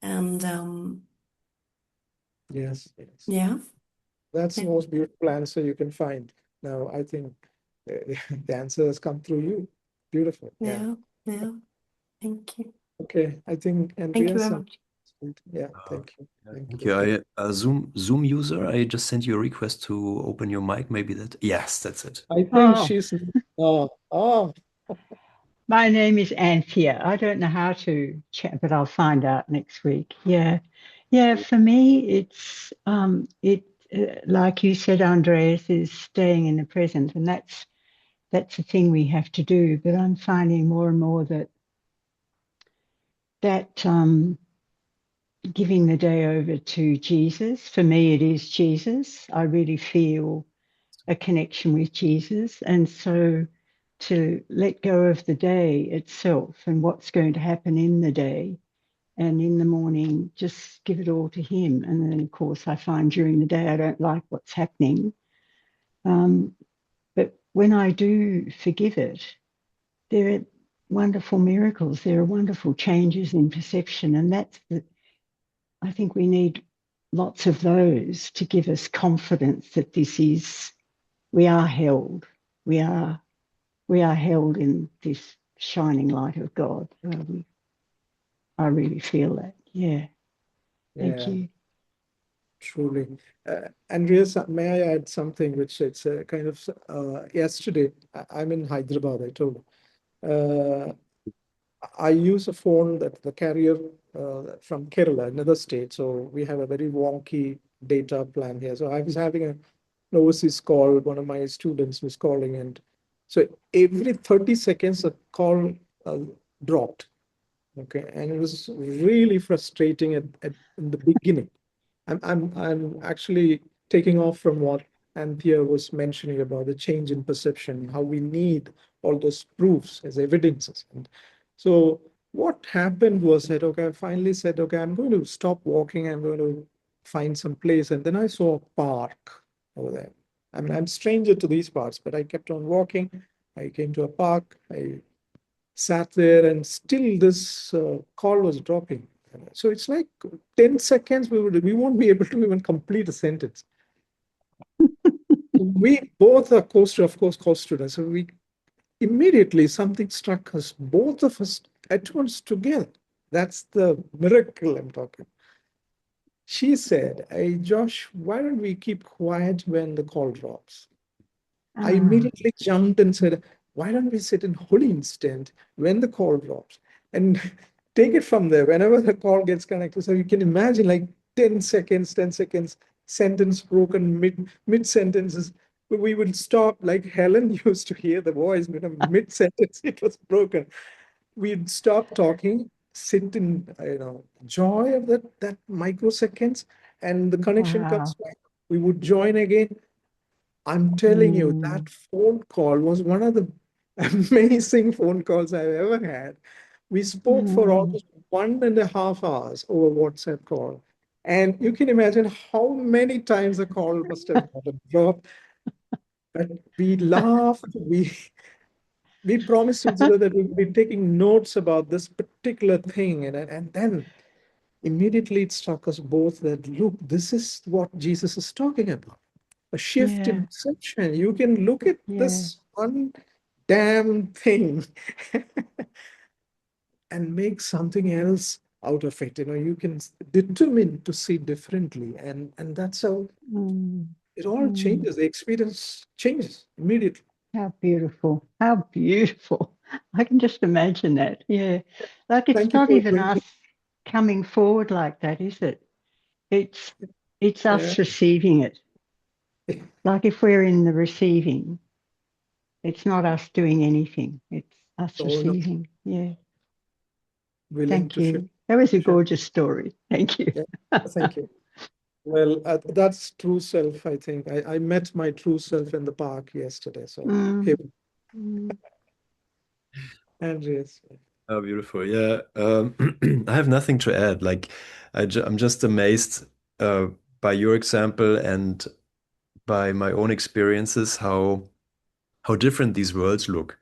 and Yes. Yes. yeah. That's the most beautiful answer you can find. Now I think the answer has come through you. Beautiful. Yeah. Yeah, yeah. Thank you. Okay. I think Thank you Andreas, very much. yeah, Uh, thank you. yeah, Thank thank you. you. Zoom user, I just sent you a request to open your mic. Maybe that. Yes, that's it. I think Oh, she's, oh, my name is Anthea. I don't know how to chat, but I'll find out next week. Yeah. Yeah, for me, like you said, Andreas, is staying in the present, and that's the thing we have to do. But I'm finding more and more that giving the day over to Jesus, for me, it is Jesus. I really feel a connection with Jesus. And so to let go of the day itself and what's going to happen in the day and in the morning, just give it all to Him. And then, of course, I find during the day I don't like what's happening. Um, but when I do forgive it, there are wonderful miracles, there are wonderful changes in perception. And I think we need lots of those to give us confidence that we are held. We are we are held in this shining light of God. I really feel that. Yeah. Thank yeah, you. truly. Andreas, may I add something which it's kind of yesterday, I'm in Hyderabad, I told you. I use a phone that the carrier from Kerala, another state. So we have a very wonky data plan here. So I was having an overseas call. One of my students was calling, and so every 30 seconds a call uh, dropped. Okay, and it was really frustrating in the beginning. I'm actually taking off from what Anthea was mentioning about the change in perception, how we need all those proofs as evidences. And so what happened was that, okay, I finally said, okay, I'm going to stop walking, I'm going to find some place. And then I saw a park over there. I mean, I'm stranger to these parts, but I kept on walking. I came to a park. I sat there, and still this call was dropping. So it's like 10 seconds, we won't be able to even complete a sentence. We both are of course, course students. So we immediately something struck us, both of us at once together. That's the miracle I'm talking. She said, "Hey, Josh, why don't we keep quiet when the call drops?" I Ah, immediately jumped and said, why don't we sit in holy instant when the call drops and take it from there whenever the call gets connected. So you can imagine like 10 seconds, sentence broken mid sentences. We would stop like Helen used to hear the voice, mid sentence, it was broken. We'd stop talking, sit in, joy of that microseconds, and the connection comes wow. back. We would join again. I'm telling you, Mm, that phone call was one of the amazing phone calls I've ever had. We spoke for mm, almost 1.5 hours over WhatsApp call. And you can imagine how many times the call must have gotten dropped. But we laughed. We promised each other that we would be taking notes about this particular thing. And then immediately it struck us both that, look, this is what Jesus is talking about, a shift in yeah, perception. You can look at yeah, this one damn thing and make something else out of it. You can determine to see differently, and that's how mm, it all mm. changes. The experience changes immediately. How beautiful. How beautiful. I can just imagine that. Yeah. Like it's Thank you not for even us bringing. coming forward like that, is it? It's it's Yeah, us receiving it. Like if we're in the receiving, it's not us doing anything. It's us all the receiving. Yeah. willing Thank to share. you. That was a Share. gorgeous story. Thank you. Yeah, thank you. Well, that's true self. I think I met my true self in the park yesterday. So here, Mm, mm, Andreas. Oh, beautiful. Yeah. I have nothing to add. Like, I'm just amazed uh, by your example and by my own experiences, how different these worlds look.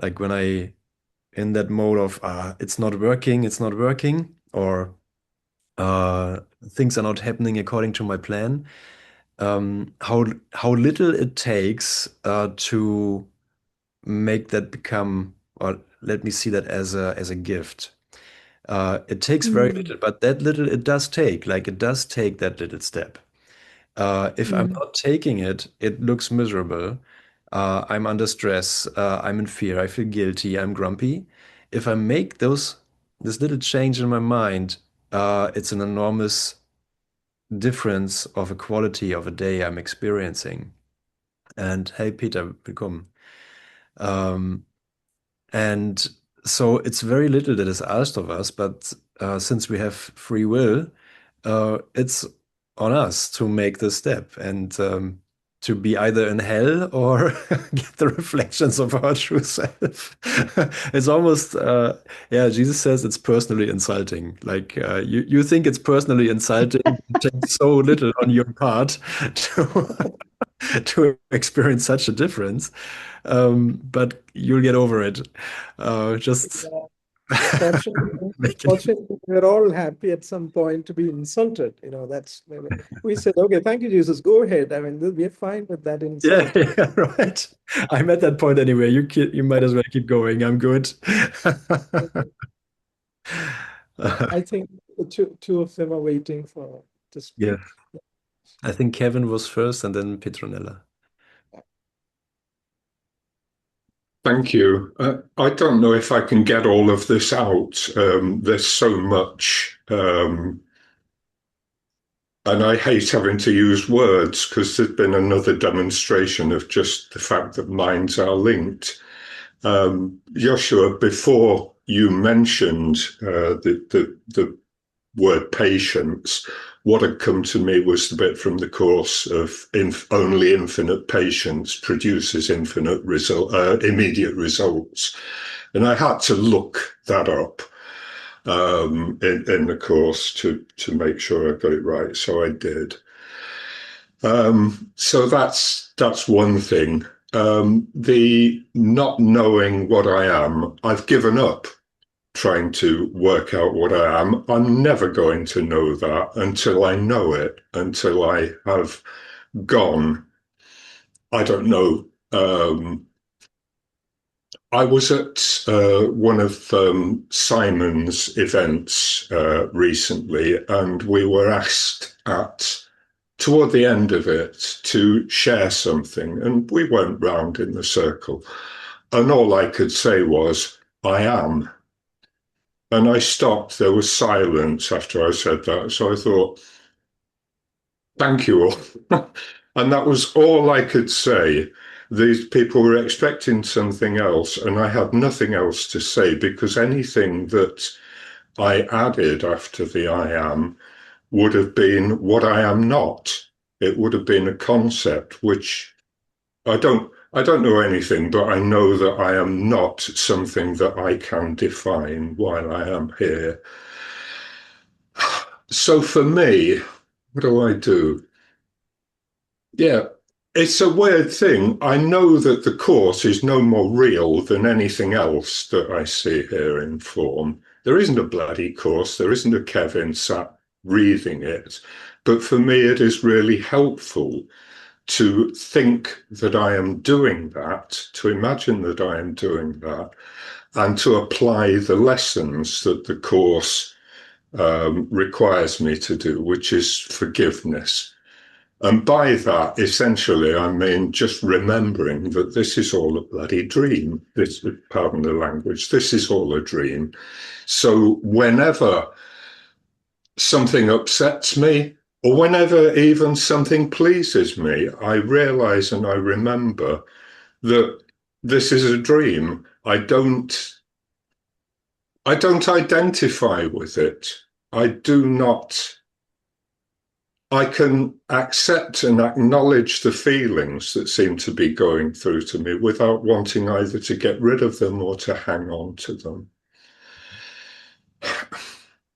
Like when I in that mode of it's not working, or things are not happening according to my plan. how little it takes to make that become, or let me see that as a gift. It takes very little, but that little it does take, like it does take that little step. If I'm not taking it, it looks miserable. I'm under stress. I'm in fear. I feel guilty. I'm grumpy. If I make this little change in my mind, it's an enormous difference of a quality of a day I'm experiencing. And hey, Peter, willkommen. Um, and so it's very little that is asked of us, but since we have free will, it's on us to make the step and to be either in hell or get the reflections of our true self. It's almost, yeah, Jesus says it's personally insulting. Like you think it's personally insulting, it takes so little on your part to, to experience such a difference. But you'll get over it. Just Fortunately, make it. fortunately, we're all happy at some point to be insulted. That's we said, okay, thank you, Jesus, go ahead. I mean, we're fine with that Yeah, insult. yeah, right. I'm at that point anyway. You might as well keep going. I'm good. I think the two of them are waiting for to Yeah, speak. I think Kevin was first and then Petronella. Thank you. I don't know if I can get all of this out. There's so much, and I hate having to use words because there's been another demonstration of just the fact that minds are linked. Joshua, before you mentioned the word patience, what had come to me was the bit from the course of only infinite patience produces immediate results. And I had to look that up in the course to make sure I got it right. So I did. So that's one thing. The not knowing what I am, I've given up trying to work out what I am. I'm never going to know that until I know it, until I have gone. I don't know. I was at one of Simon's events recently, and we were asked toward the end of it to share something, and we went round in the circle, and all I could say was, I am. And I stopped. There was silence after I said that. So I thought, thank you all. And that was all I could say. These people were expecting something else, and I had nothing else to say because anything that I added after the I am would have been what I am not. It would have been a concept which I don't know anything, but I know that I am not something that I can define while I am here. So for me, what do I do? Yeah, it's a weird thing. I know that the course is no more real than anything else that I see here in form. There isn't a bloody course. There isn't a Kevin sat reading it. But for me, it is really helpful to think that I am doing that, to imagine that I am doing that, and to apply the lessons that the course requires me to do, which is forgiveness. And by that, essentially, I mean just remembering that this is all a bloody dream. Pardon the language, this is all a dream. So whenever something upsets me, or whenever even something pleases me, I realize and I remember that this is a dream. I don't identify with it. I do not. I can accept and acknowledge the feelings that seem to be going through to me without wanting either to get rid of them or to hang on to them.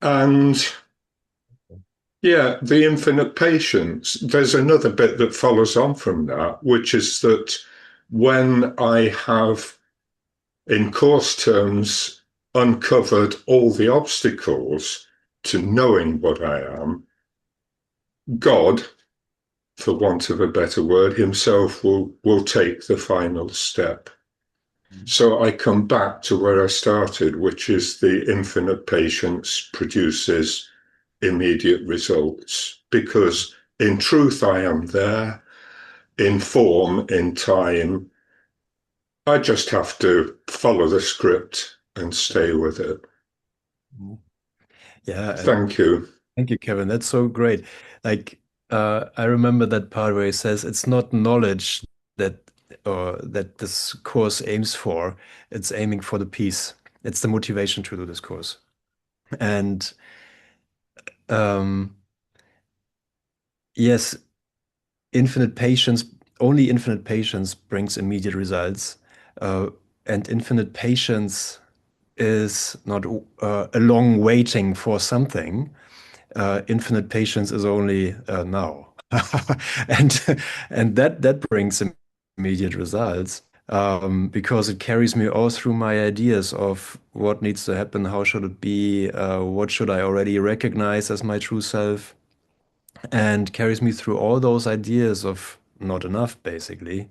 And yeah, the infinite patience. There's another bit that follows on from that, which is that when I have, in course terms, uncovered all the obstacles to knowing what I am, God, for want of a better word, himself will take the final step. So I come back to where I started, which is the infinite patience produces immediate results, because in truth I am there, in form, in time. I just have to follow the script and stay with it. Yeah, Thank you. thank you, Kevin. That's so great. Like, I remember that part where he says it's not knowledge that that this course aims for. It's aiming for the peace. It's the motivation to do this course. And um, yes, infinite patience, only infinite patience brings immediate results. And infinite patience is not a long waiting for something. Infinite patience is only now, and that brings immediate results because it carries me all through my ideas of what needs to happen, how should it be, what should I already recognize as my true self, and carries me through all those ideas of not enough, basically,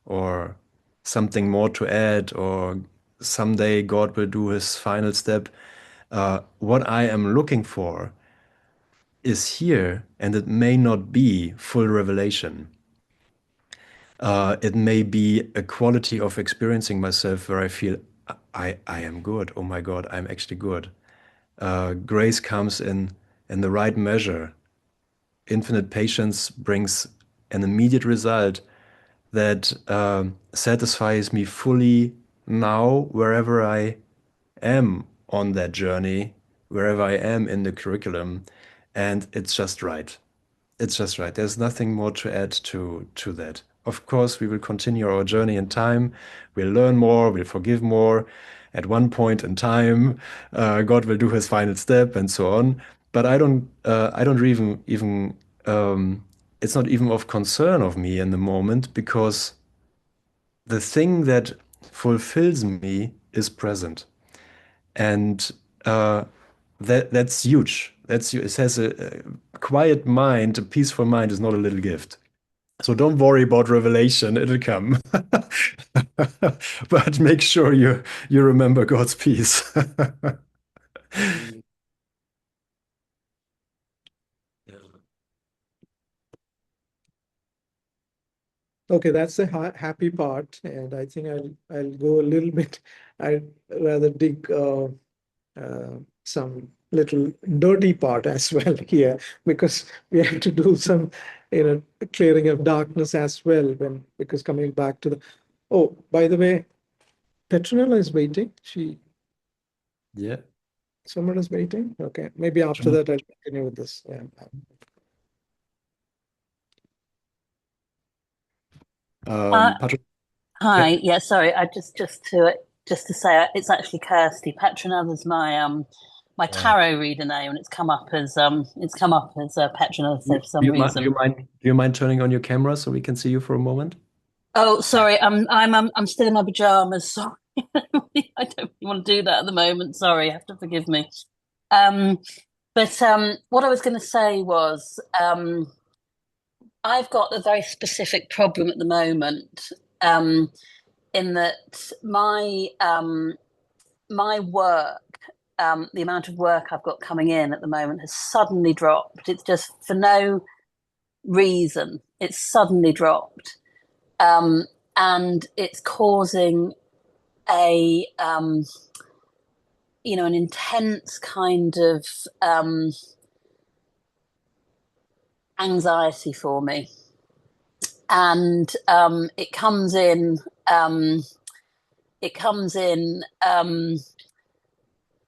or something more to add, or someday God will do his final step. What I am looking for is here, and it may not be full revelation. It may be a quality of experiencing myself where I feel I am good. Oh my God, I'm actually good. Grace comes in the right measure. Infinite patience brings an immediate result that satisfies me fully now, wherever I am on that journey, wherever I am in the curriculum, and it's just right. It's just right. There's nothing more to add to that. Of course, we will continue our journey in time. We'll learn more. We'll forgive more. At one point in time, God will do His final step, and so on. But I don't even. It's not even of concern of me in the moment because the thing that fulfills me is present, and that's huge. It says a quiet mind, a peaceful mind is not a little gift. So don't worry about revelation; it'll come. But make sure you remember God's peace. Okay, that's the happy part, and I think I'll go a little bit. I'd rather dig some little dirty part as well here, because we have to do some, clearing of darkness as well. Because coming back to the, oh, by the way, Petronella is waiting. Yeah. Someone is waiting. Okay, maybe after that I'll continue with this. Yeah. Patrick, Hi. yeah. Yeah, sorry. I just to say it's actually Kirsty. Petronella's my tarot reader name, and it's come up as Petronella for some reason. Do you mind turning on your camera so we can see you for a moment? Oh, sorry. I'm still in my pajamas. Sorry. I don't really want to do that at the moment. Sorry, you have to forgive me. But what I was going to say was I've got a very specific problem at the moment. In that my work, the amount of work I've got coming in at the moment has suddenly dropped. It's just for no reason. It's suddenly dropped, and it's causing a an intense kind of anxiety for me, and it comes in.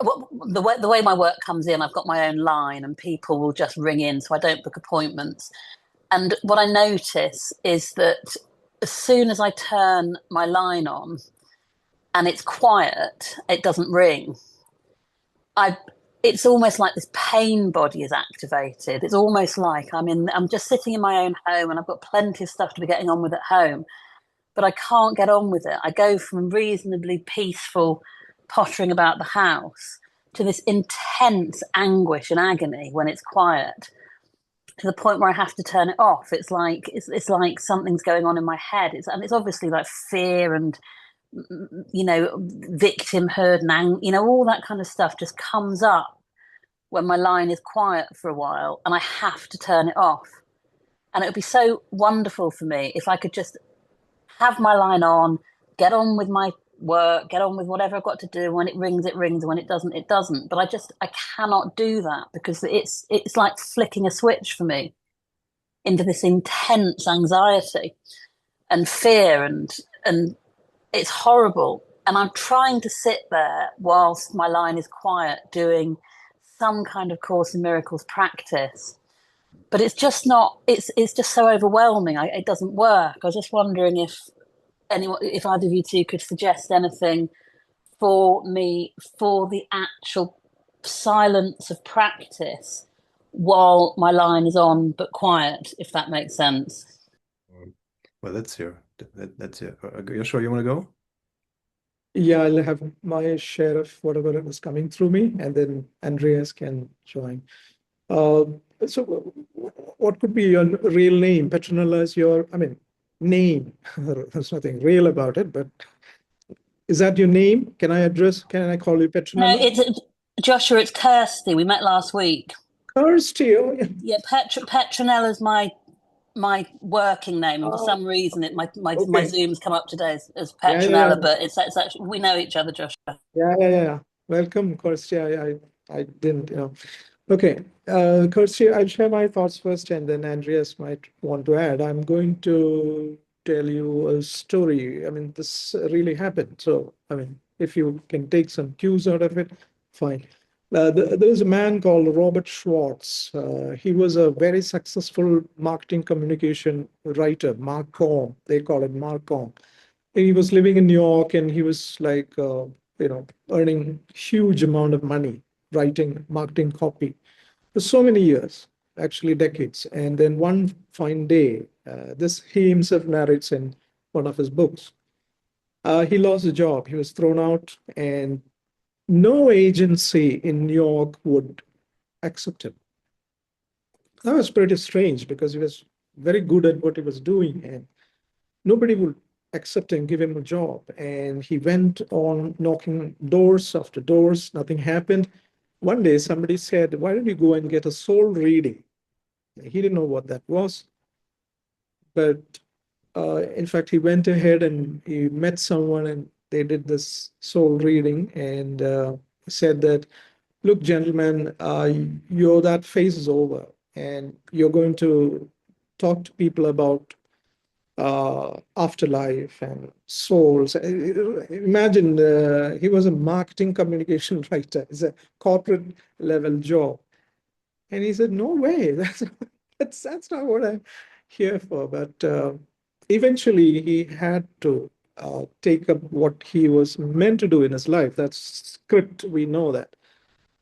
The way my work comes in, I've got my own line, and people will just ring in, so I don't book appointments. And what I notice is that as soon as I turn my line on and it's quiet, it doesn't ring. It's almost like this pain body is activated. It's almost like I'm just sitting in my own home, and I've got plenty of stuff to be getting on with at home, but I can't get on with it. I go from reasonably peaceful pottering about the house to this intense anguish and agony when it's quiet. to the point where I have to turn it off. It's like something's going on in my head. It's obviously like fear and victimhood and all that kind of stuff just comes up when my line is quiet for a while, and I have to turn it off. And it would be so wonderful for me if I could just have my line on, get on with my work, get on with whatever I've got to do. When it rings, it rings. When it doesn't, it doesn't. But I cannot do that because it's like flicking a switch for me into this intense anxiety and fear, and it's horrible. And I'm trying to sit there whilst my line is quiet, doing some kind of Course in Miracles practice. But it's just not, it's just so overwhelming. It doesn't work. I was just wondering if either of you two could suggest anything for me for the actual silence of practice while my line is on but quiet, if that makes sense. Well, that's your. Joshua, you want to go? Yeah, I'll have my share of whatever is coming through me, and then Andreas can join. So what could be your real name? Petronella is your, name. There's nothing real about it, but is that your name? Can I call you Petronella? No, it's Joshua, it's Kirsty. We met last week. Kirsty, oh yeah. Yeah, Petronella's my working name, and for some reason my Zoom's come up today as Petronella, yeah. but it's actually, we know each other, Joshua. Yeah. Welcome, Kirsty. I didn't, Okay, Kirsty, I'll share my thoughts first, and then Andreas might want to add. I'm going to tell you a story. This really happened. So, if you can take some cues out of it, fine. There's a man called Robert Schwartz. He was a very successful marketing communication writer, Marcom. They call it Marcom. He was living in New York, and he was like, earning huge amount of money writing marketing copy for so many years, actually decades. And then one fine day, this he himself narrates in one of his books. He lost a job. He was thrown out, and no agency in New York would accept him. That was pretty strange because he was very good at what he was doing, and nobody would accept him, give him a job. And he went on knocking doors after doors. Nothing happened. One day, somebody said, "Why don't you go and get a soul reading?" He didn't know what that was. But in fact, he went ahead and he met someone, and they did this soul reading, and said that, "Look, gentlemen, that phase is over, and you're going to talk to people about afterlife and souls." Imagine, he was a marketing communication writer. It's a corporate level job. And he said, "No way, that's not what I'm here for." But eventually he had to take up what he was meant to do in his life. That's script, we know that.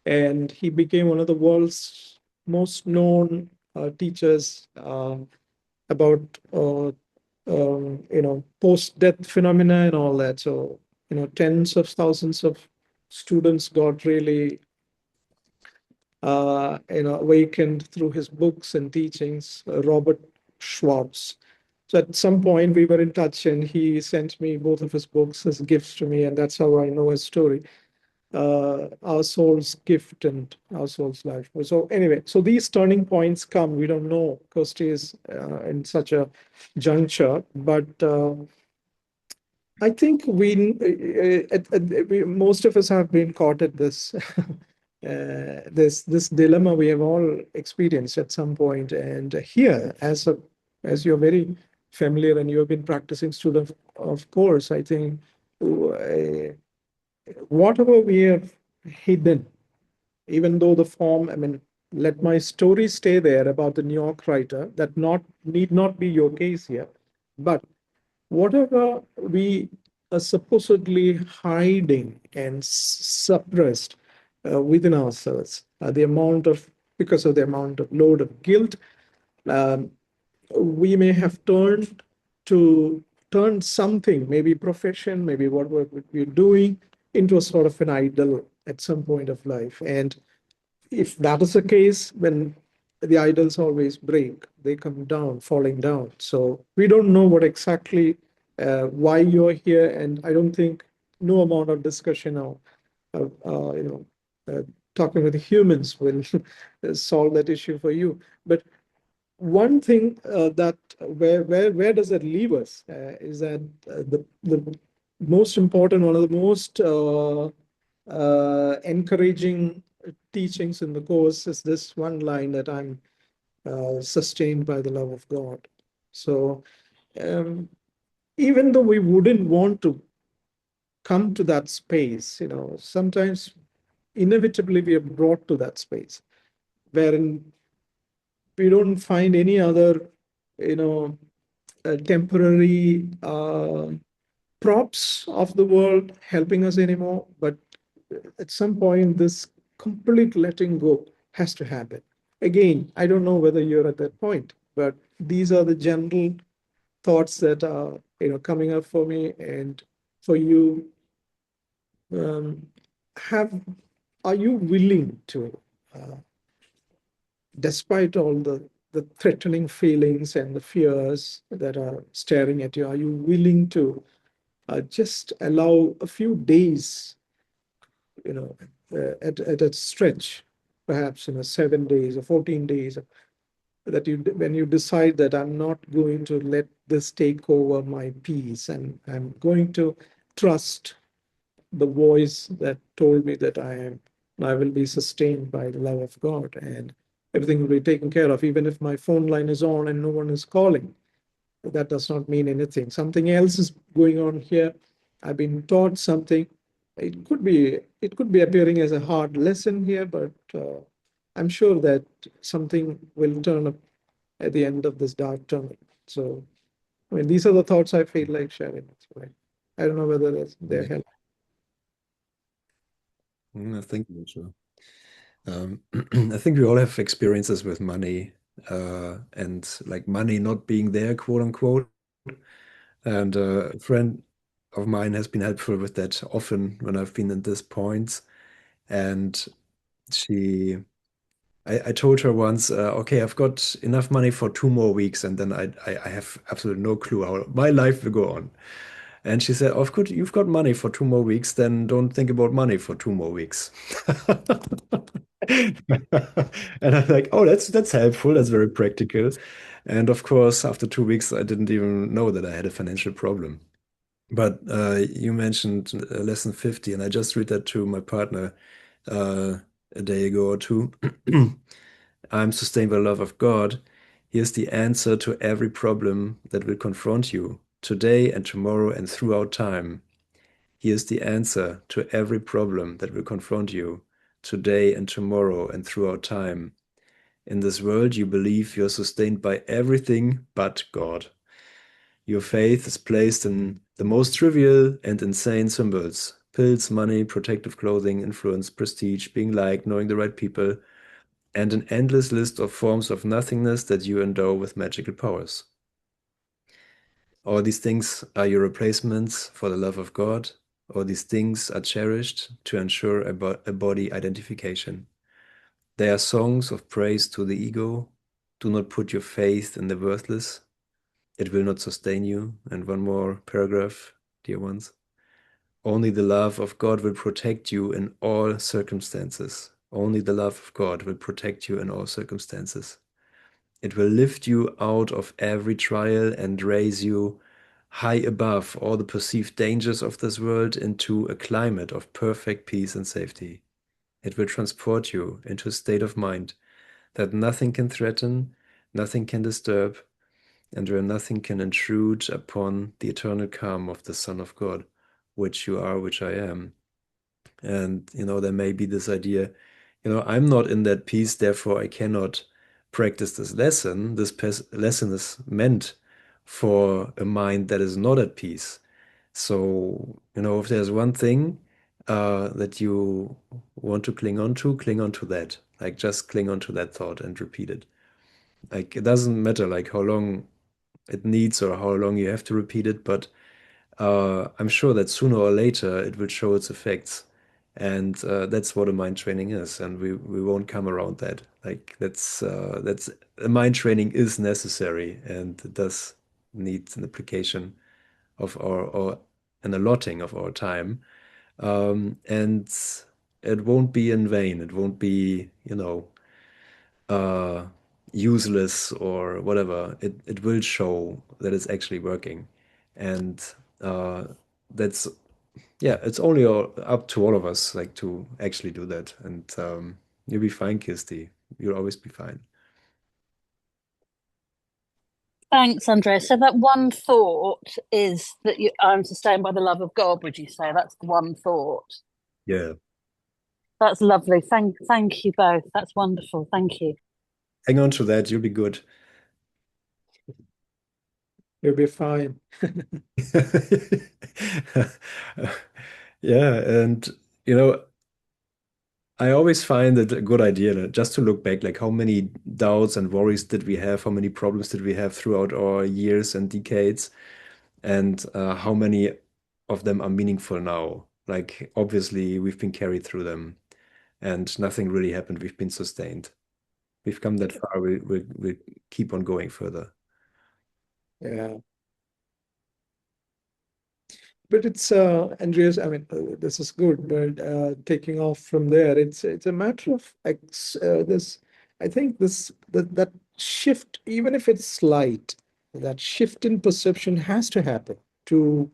And he became one of the world's most known teachers about post-death phenomena and all that. So, tens of thousands of students got really, awakened through his books and teachings, Robert Schwartz. So at some point we were in touch, and he sent me both of his books as gifts to me, and that's how I know his story. Our soul's gift and our soul's life. So anyway, so these turning points come. We don't know. Kirsty is in such a juncture, but I think most of us have been caught at this this dilemma we have all experienced at some point. And here, as you're very familiar and you have been practicing student of course, I think whatever we have hidden, even though the form, let my story stay there about the New York writer, that need not be your case here, but whatever we are supposedly hiding and suppressed within ourselves, because of the amount of load of guilt, we may have turned something, maybe profession, maybe what we're doing, into a sort of an idol at some point of life. And if that is the case, then the idols always break. They come down, falling down. So we don't know what exactly why you're here, and I don't think no amount of discussion or talking with humans will solve that issue for you. But one thing that where does that leave us is that the most important, one of the most encouraging teachings in the course is this one line that I'm sustained by the love of God. So even though we wouldn't want to come to that space, sometimes inevitably we are brought to that space wherein we don't find any other, temporary props of the world helping us anymore. But at some point, this complete letting go has to happen. Again, I don't know whether you're at that point, but these are the general thoughts that are coming up for me and for you. Have Are you willing to, despite all the threatening feelings and the fears that are staring at you, are you willing to just allow a few days, at a stretch, perhaps 7 days or 14 days, that when you decide that I'm not going to let this take over my peace, and I'm going to trust the voice that told me that I will be sustained by the love of God and everything will be taken care of, even if my phone line is on and no one is calling. That does not mean anything. Something else is going on here. I've been taught something. It could be appearing as a hard lesson here, but I'm sure that something will turn up at the end of this dark tunnel. So, I mean, these are the thoughts I feel like sharing. Right? I don't know whether they're helpful. Thank you, sure. I think we all have experiences with money and like money not being there, quote unquote. And a friend of mine has been helpful with that often when I've been in this point. And I told her once, okay, I've got enough money for 2 more weeks, and then I have absolutely no clue how my life will go on. And she said, "Of course, you've got money for 2 more weeks, then don't think about money for 2 more weeks." And I'm like, oh, that's helpful. That's very practical. And of course, after 2 weeks, I didn't even know that I had a financial problem. But you mentioned lesson 50, and I just read that to my partner a day ago or two. I'm sustained by the love of God. Here's the answer to every problem that will confront you today and tomorrow and throughout time. Here's the answer to every problem that will confront you today and tomorrow and throughout time. In this world, you believe you're sustained by everything but God. Your faith is placed in the most trivial and insane symbols: pills, money, protective clothing, influence, prestige, being liked, knowing the right people, and an endless list of forms of nothingness that you endow with magical powers. All these things are your replacements for the love of God. All these things are cherished to ensure a body identification. They are songs of praise to the ego. Do not put your faith in the worthless. It will not sustain you. And one more paragraph, dear ones. Only the love of God will protect you in all circumstances. Only the love of God will protect you in all circumstances. It will lift you out of every trial and raise you high above all the perceived dangers of this world into a climate of perfect peace and safety. It will transport you into a state of mind that nothing can threaten, nothing can disturb, and where nothing can intrude upon the eternal calm of the Son of God, which you are, which I am. And, there may be this idea, I'm not in that peace, therefore I cannot practice this lesson. This lesson is meant for a mind that is not at peace. So, if there's one thing that you want to cling on to that. Like, just cling on to that thought and repeat it. Like, it doesn't matter like how long it needs or how long you have to repeat it, but I'm sure that sooner or later it will show its effects. And that's what a mind training is, and we won't come around that. Like that's a mind training is necessary, and it does need an application of our an allotting of our time. And it won't be in vain. It won't be, uh, useless or whatever. It will show that it's actually working, and uh, that's yeah. It's only up to all of us, like to actually do that, and you'll be fine, Kirsty. You'll always be fine. Thanks, Andreas. So that one thought is that I'm sustained by the love of God, would you say? That's the one thought. Yeah. That's lovely. Thank you both. That's wonderful. Thank you. Hang on to that. You'll be good. You'll be fine. Yeah, and I always find it a good idea just to look back, like how many doubts and worries did we have, how many problems did we have throughout our years and decades, and how many of them are meaningful now. Like obviously we've been carried through them, and nothing really happened. We've been sustained. We've come that far. We keep on going further. Yeah. But it's Andreas, I mean, this is good, but taking off from there, it's a matter of this. I think that shift, even if it's slight, that shift in perception has to happen to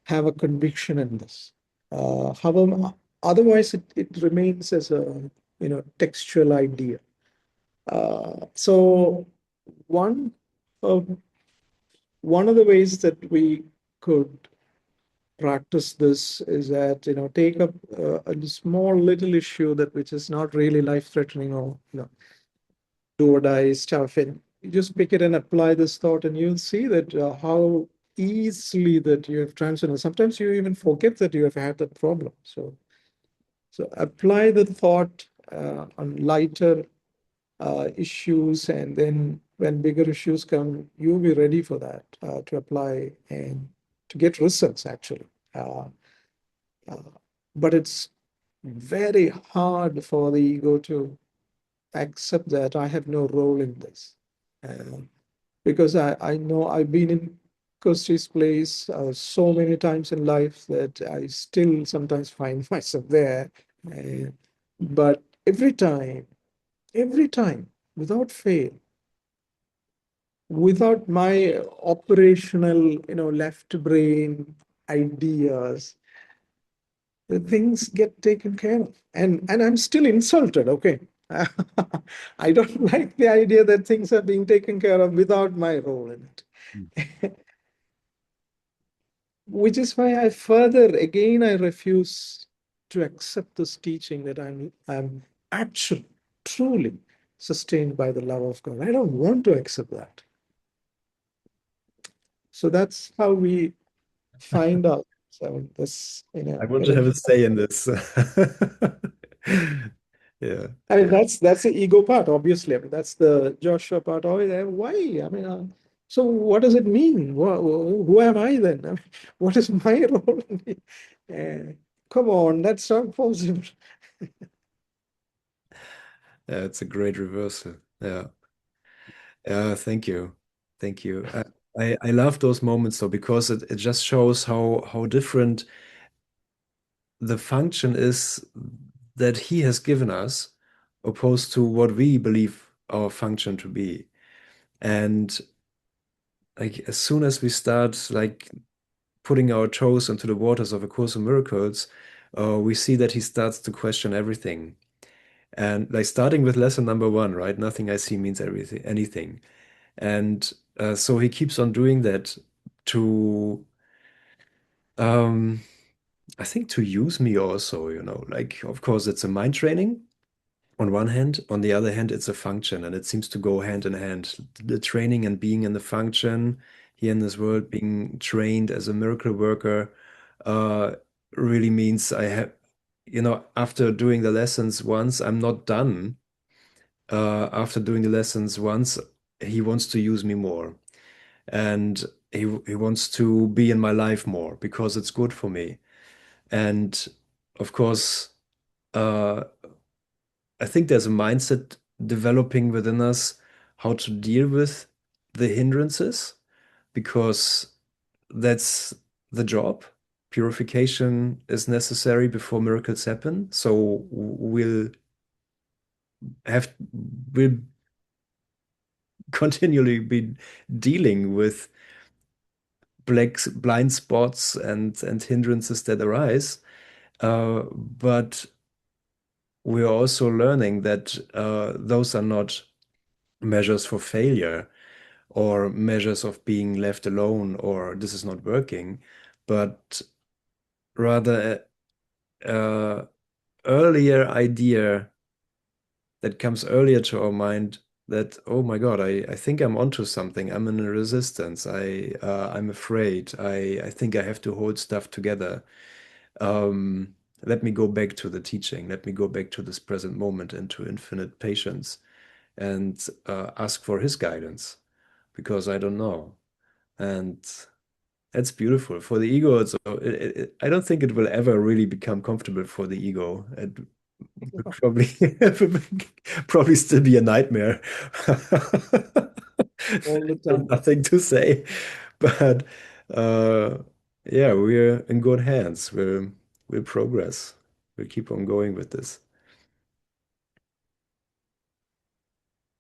have a conviction in this. However, otherwise it remains as a textual idea. So one of one of the ways that we could practice this is that take up a small little issue that which is not really life threatening or do or die stuff, and you just pick it and apply this thought, and you'll see that how easily that you have transcended. Sometimes you even forget that you have had that problem. So apply the thought on lighter issues, and then when bigger issues come, you'll be ready for that to apply and to get results actually. Uh, uh, but it's very hard for the ego to accept that I have no role in this. Because I know I've been in Kirsty's place so many times in life that I still sometimes find myself there. Uh, but every time, without fail, without my operational, left brain ideas, the things get taken care of. And I'm still insulted, okay? I don't like the idea that things are being taken care of without my role in it. Which is why I refuse to accept this teaching that I'm actually, truly sustained by the love of God. I don't want to accept that. So that's how we find out. So this, I want to have a say in this. Yeah. I mean, that's the ego part, obviously. I mean, that's the Joshua part. Oh, why? I mean, so what does it mean? Who am I then? I mean, what is my role in it? Come on, that's not possible. Yeah, it's a great reversal. Yeah. Yeah, thank you. Thank you. I love those moments though, because it just shows how different the function is that he has given us, opposed to what we believe our function to be. And like as soon as we start like putting our toes into the waters of A Course in Miracles, we see that he starts to question everything. And like starting with lesson number one, right? Nothing I see means everything, anything. And so he keeps on doing that to, um, I think to use me also, like, of course, it's a mind training on one hand. On the other hand, it's a function, and it seems to go hand in hand. The training and being in the function here in this world, being trained as a miracle worker, uh, really means I have, after doing the lessons once, I'm not done. After doing the lessons once, he wants to use me more, and he wants to be in my life more because it's good for me. And of course, uh, I think there's a mindset developing within us how to deal with the hindrances because that's the job. Purification is necessary before miracles happen. So have we'll continually be dealing with blind spots and hindrances that arise. But we're also learning that those are not measures for failure or measures of being left alone or this is not working, but rather earlier idea that comes earlier to our mind that, oh my God, I think I'm onto something. I'm in a resistance. I'm afraid. I think I have to hold stuff together. Let me go back to the teaching. Let me go back to this present moment and to infinite patience and ask for his guidance because I don't know. And that's beautiful. For the ego, I don't think it will ever really become comfortable for the ego. It would probably probably still be a nightmare. all the time. Nothing to say, but uh, yeah, we're in good hands. We'll progress. We'll keep on going with this.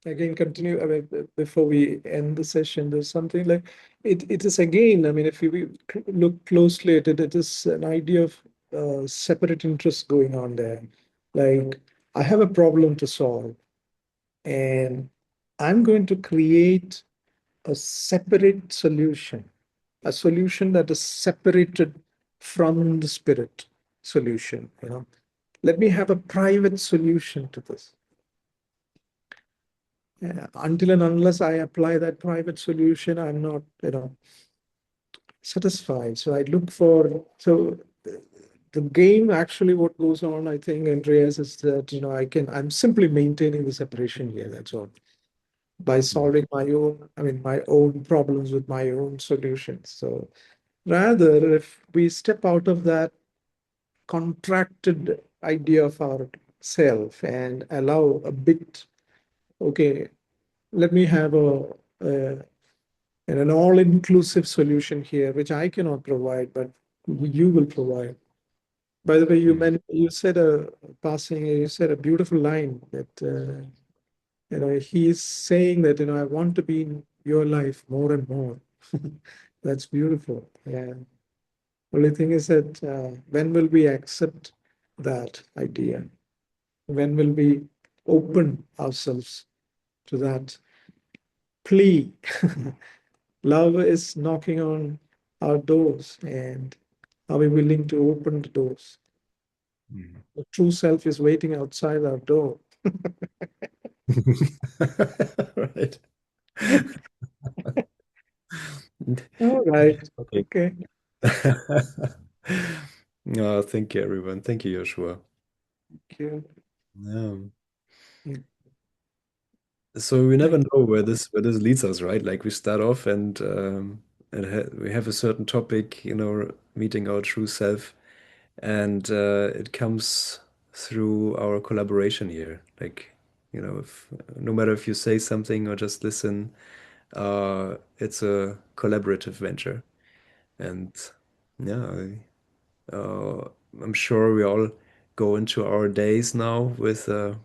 Again, continue. I mean, before we end the session, there's something like it is again. I mean, if you look closely at it, it is an idea of separate interests going on there. Like, I have a problem to solve, and I'm going to create a separate solution, a solution that is separated from the spirit solution. Let me have a private solution to this. Until and unless I apply that private solution, I'm not, satisfied. So I look for, so the game actually what goes on, I think, Andreas, is that, I'm simply maintaining the separation here. That's all. By solving my own problems with my own solutions. So rather, if we step out of that contracted idea of our self and allow a bit, okay, let me have an all-inclusive solution here, which I cannot provide, but you will provide. By the way, you said you said a beautiful line that he's saying that I want to be in your life more and more. That's beautiful. Yeah. Only thing is that when will we accept that idea? When will we open ourselves to that plea? Love is knocking on our doors, and are we willing to open the doors? The true self is waiting outside our door. Right. All right. Okay. Okay. Oh, thank you, everyone. Thank you, Joshua. Thank you. Yeah. Yeah. So we never Thank know where this leads us, right? Like we start off and we have a certain topic, meeting our true self, and it comes through our collaboration here. Like, if no matter if you say something or just listen, it's a collaborative venture. And yeah, uh, I'm sure we all go into our days now with a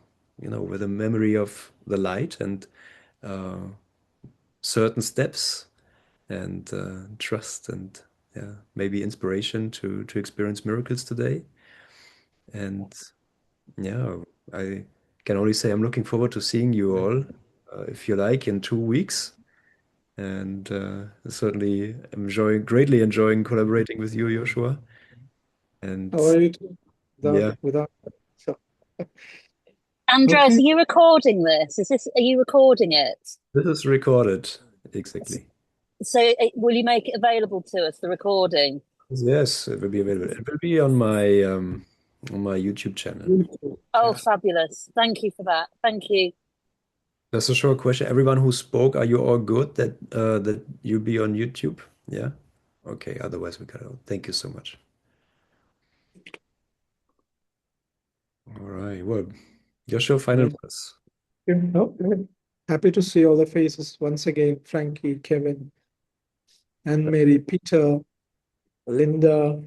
memory of the light and uh, certain steps and trust and yeah, maybe inspiration to experience miracles today. And yeah, I can only say I'm looking forward to seeing you all, if you like, in 2 weeks. And certainly greatly enjoying collaborating with you, Joshua. How And are you? yeah, Without. So, Andreas, okay. are you recording this? Are you recording it? this is recorded. Exactly. So will you make it available to us, the recording? Yes, it will be available. It will be on my YouTube channel. Beautiful. Oh, Yeah. fabulous. Thank you for that. Thank you. Just a short question. Everyone who spoke, are you all good that you'll be on YouTube? Yeah? Okay, otherwise we gotta. Thank you so much. All right. Well, Joshua, final Yeah. words. No, happy to see all the faces once again. Frankie, Kevin, Anne Mary, Peter, Linda,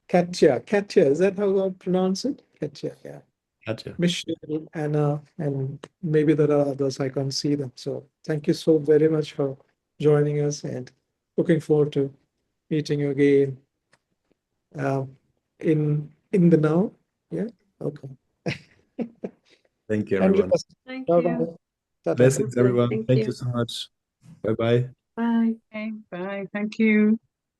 Katya. Katya, is that how I pronounce it? Katya, yeah. Gotcha. Michelle, Anna, and maybe there are others, I can't see them. So thank you so very much for joining us and looking forward to meeting you again in the now. Yeah, okay. Thank you, everyone. Andreas, Thank bye-bye. you. Ta-ta. Blessings, Lovely. everyone. Thank Thank you. you so much. Bye bye. Bye. Okay, bye. Thank you.